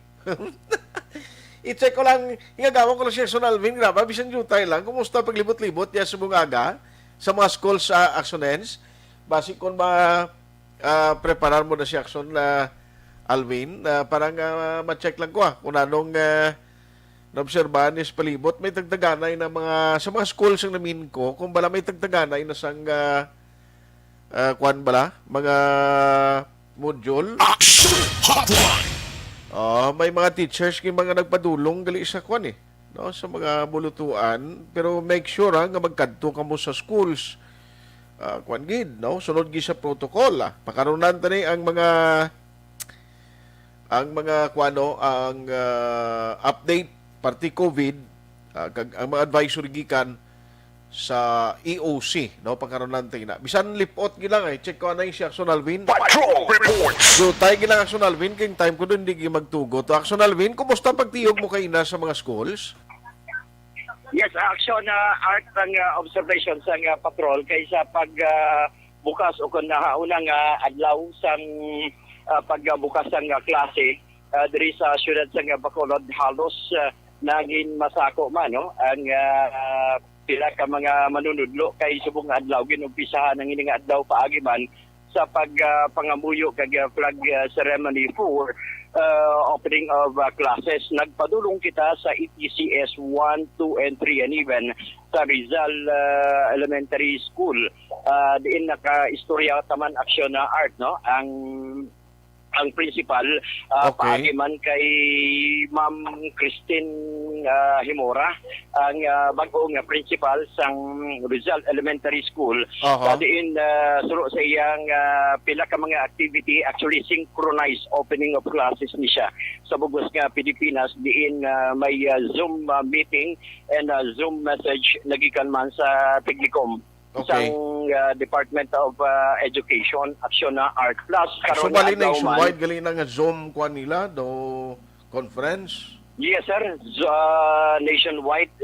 I-check ko lang hingagawan ko lang si Son Alvin graba bisan jutay lang kumusta paglibot-libot ya sa bungaga sa mga schools sa Actionens basi kon preparar mo na si Action na Alvin parang ma-check lang ko kung anong naobserbahan is palibot may tagtaganay na mga sa mga schools ang namin ko kung bala may tagtaganay na sang kuan bala mga module Action Hotline. may mga teachers kay mga nagpadulong gali sa kuan no sa mga bulutuan pero make sure nga magkadto ka mo sa schools kuan gid no sunod gid sa protocol pakarunan tani ang mga kuano ang update party COVID kag ang mga advisory gikan sa EOC no pagkaroon na bisan lipot gilang check ko anay si Action Alvin Patrol reports. so tayo gilang Action Alvin kay time ko dun di magtugo to Action Alvin kumusta pagtiyog mo kay na sa mga schools? Yes, action art ng observation sa patrol kaysa pag bukas o kung unang adlaw sang pagbukas ng klase diri sa syudad sa Bacolod halos naging masako man no ang pila ka mga manunudlo kay subong adlaw ginumpisahan ng ining adlaw paagi man sa pangamuyo kag flag ceremony for opening of classes. Nagpadulong kita sa ETCS 1, 2, and 3 and even sa Rizal Elementary School. Diin naka-istorya taman aksyon na art no ang ang principal, paagiman kay Ma'am Christine Himora, ang bagong principal sang Rizal Elementary School. Diin suro sa iyang pila ka mga activity, actually synchronized opening of classes ni siya sa bugos nga Pilipinas. Diin may Zoom meeting and Zoom message nagikan man sa Tiglicom. Isang Department of Education, Aksyon na Art Plus. So, bali na yung wide gali na nga Zoom kwa nila, do conference? Yes, sir. Nationwide,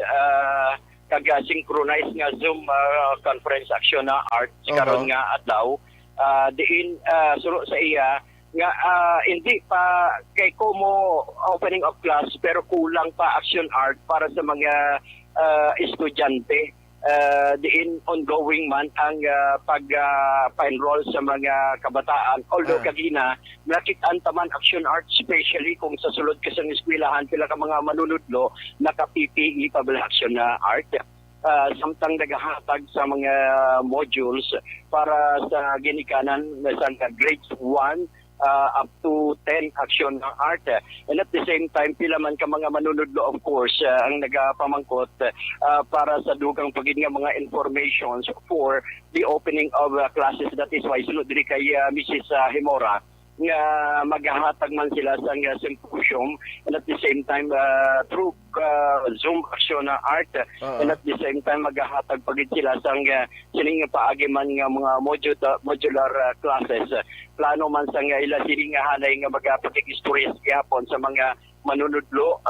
kag-synchronize nga Zoom conference Aksyon na Art karon nga adlaw. Diin, suro sa iya, nga hindi pa kay Como opening of class, pero kulang pa Action Art para sa mga estudyante. Diin ongoing man ang pag-enroll sa mga kabataan. Although kagina, nakitaan taman Action Art, especially kung sa sulod ka sa eskwelahan, pila ka mga manunudlo, naka-PPE pa bala Action Art. Samtang nagahatag sa mga modules para sa ginikanan sa grades 1 up to 10 Action Art. And at the same time, pila man ka mga manunudlo, of course, ang nagapamangkot para sa dugang pagin nga mga informations for the opening of classes. That is why sunod diri kay Mrs. Himora nga maghahatag man sila sa symposium, and at the same time through Zoom Action Art, and at the same time maghahatag pagid sila sa sining paagi man nga mga modular classes. Plano man sa ila sining hanay nga magapakig-istorya gyapon sa mga manunudlo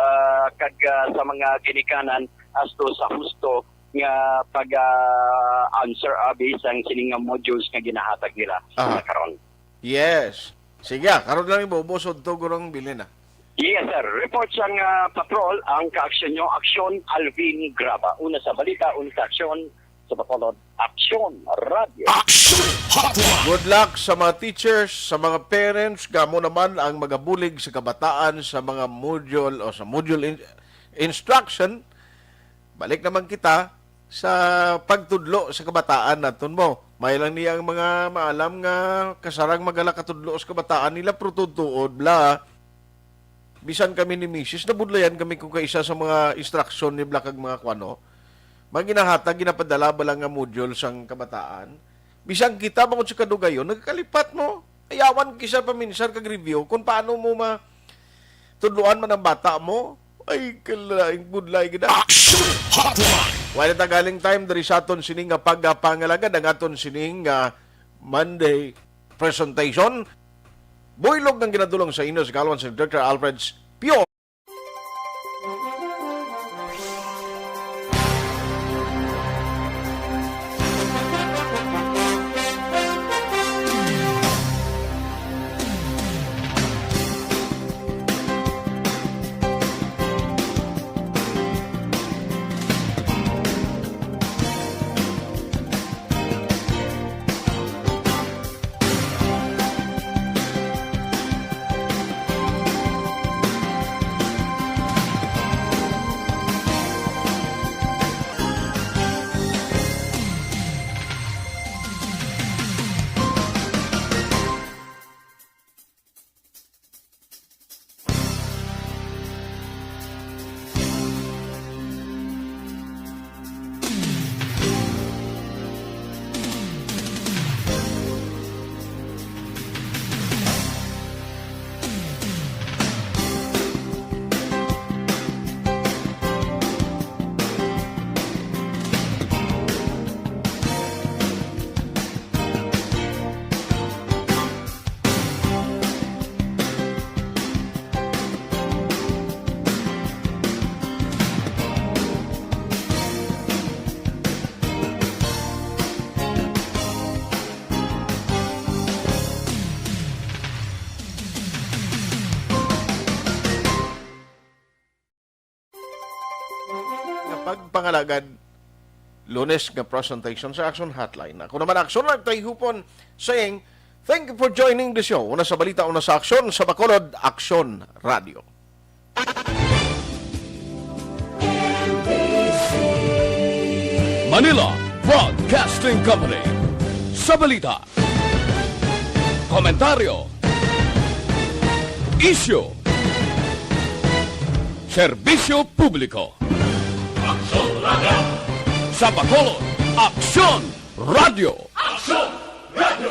kag sa mga ginikanan as to sa husto nga pag-answer based ang sining modules nga ginahatag nila sa karon. Yes. Sige, karon lang ibubusod to gurong bilin na. Yes, sir. Report sa patrol ang kaaksyon nyo, Aksyon Alvin Graba. Una sa balita, una sa aksyon, sa Bacolod, Aksyon Radio. Aksyon Hotline! Good luck sa mga teachers, sa mga parents, gamo naman ang magabulig sa kabataan sa mga module o sa module instruction. Balik naman kita sa pagtudlo sa kabataan naton mo. May lang niyang mga maalam nga kasarang magala katudlo sa kabataan nila pero tutuod bla. Bisan kami ni Mrs. nabudlayan kami kung kaisa sa mga instruction ni bla kag mga kwano. Maginahatag ginapadala ba lang nga module sang kabataan. Bisan kita bangod sa kadugayon nagkalipat mo. Ayawan kisa paminsan kag review kung paano mo tudluan man ang bata mo. Ay, kalaing budlay gina. Action Hotline! Wala tagaling time dari sa aton sining nga pagpangalagad ang aton sining Monday presentation. Buylog ng ginadulong sa inyo sa Kalwan si Dr. Alfred Pio. Pagpangalagad Lunes nga presentation sa Action Hotline. Ako naman Action nagtayhupon saying thank you for joining the show. Una sa balita, una sa aksyon sa Bacolod, Action Radio. Manila Broadcasting Company. Sa balita, komentaryo, Issue. Serbisyo Publiko. Aksyon Radio. Sa Bacolod, Aksyon Radio. Aksyon Radio.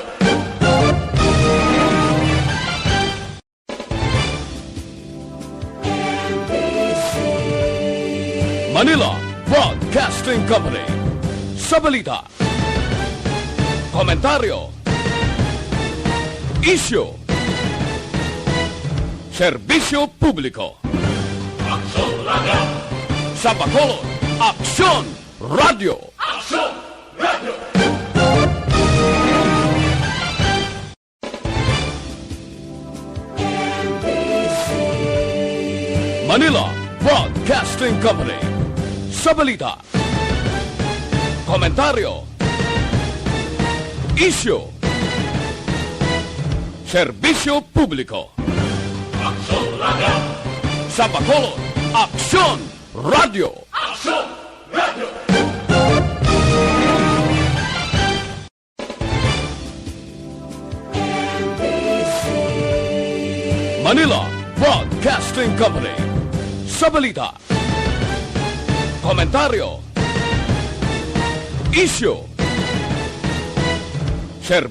Manila Broadcasting Company. Sa balita, komentaryo, issue, serbisyo publiko. Aksyon Radio. Sa Bacolod, Aksyon Radio. Aksyon Radio. Manila Broadcasting Company. Sa balita, komentaryo, issue, serbisyo publiko. Aksyon Radio. Sa Bacolod, Aksyon Radio. Aksyon Radio. Manila Broadcasting Company. Sa balita, komentaryo, issue, serbisyo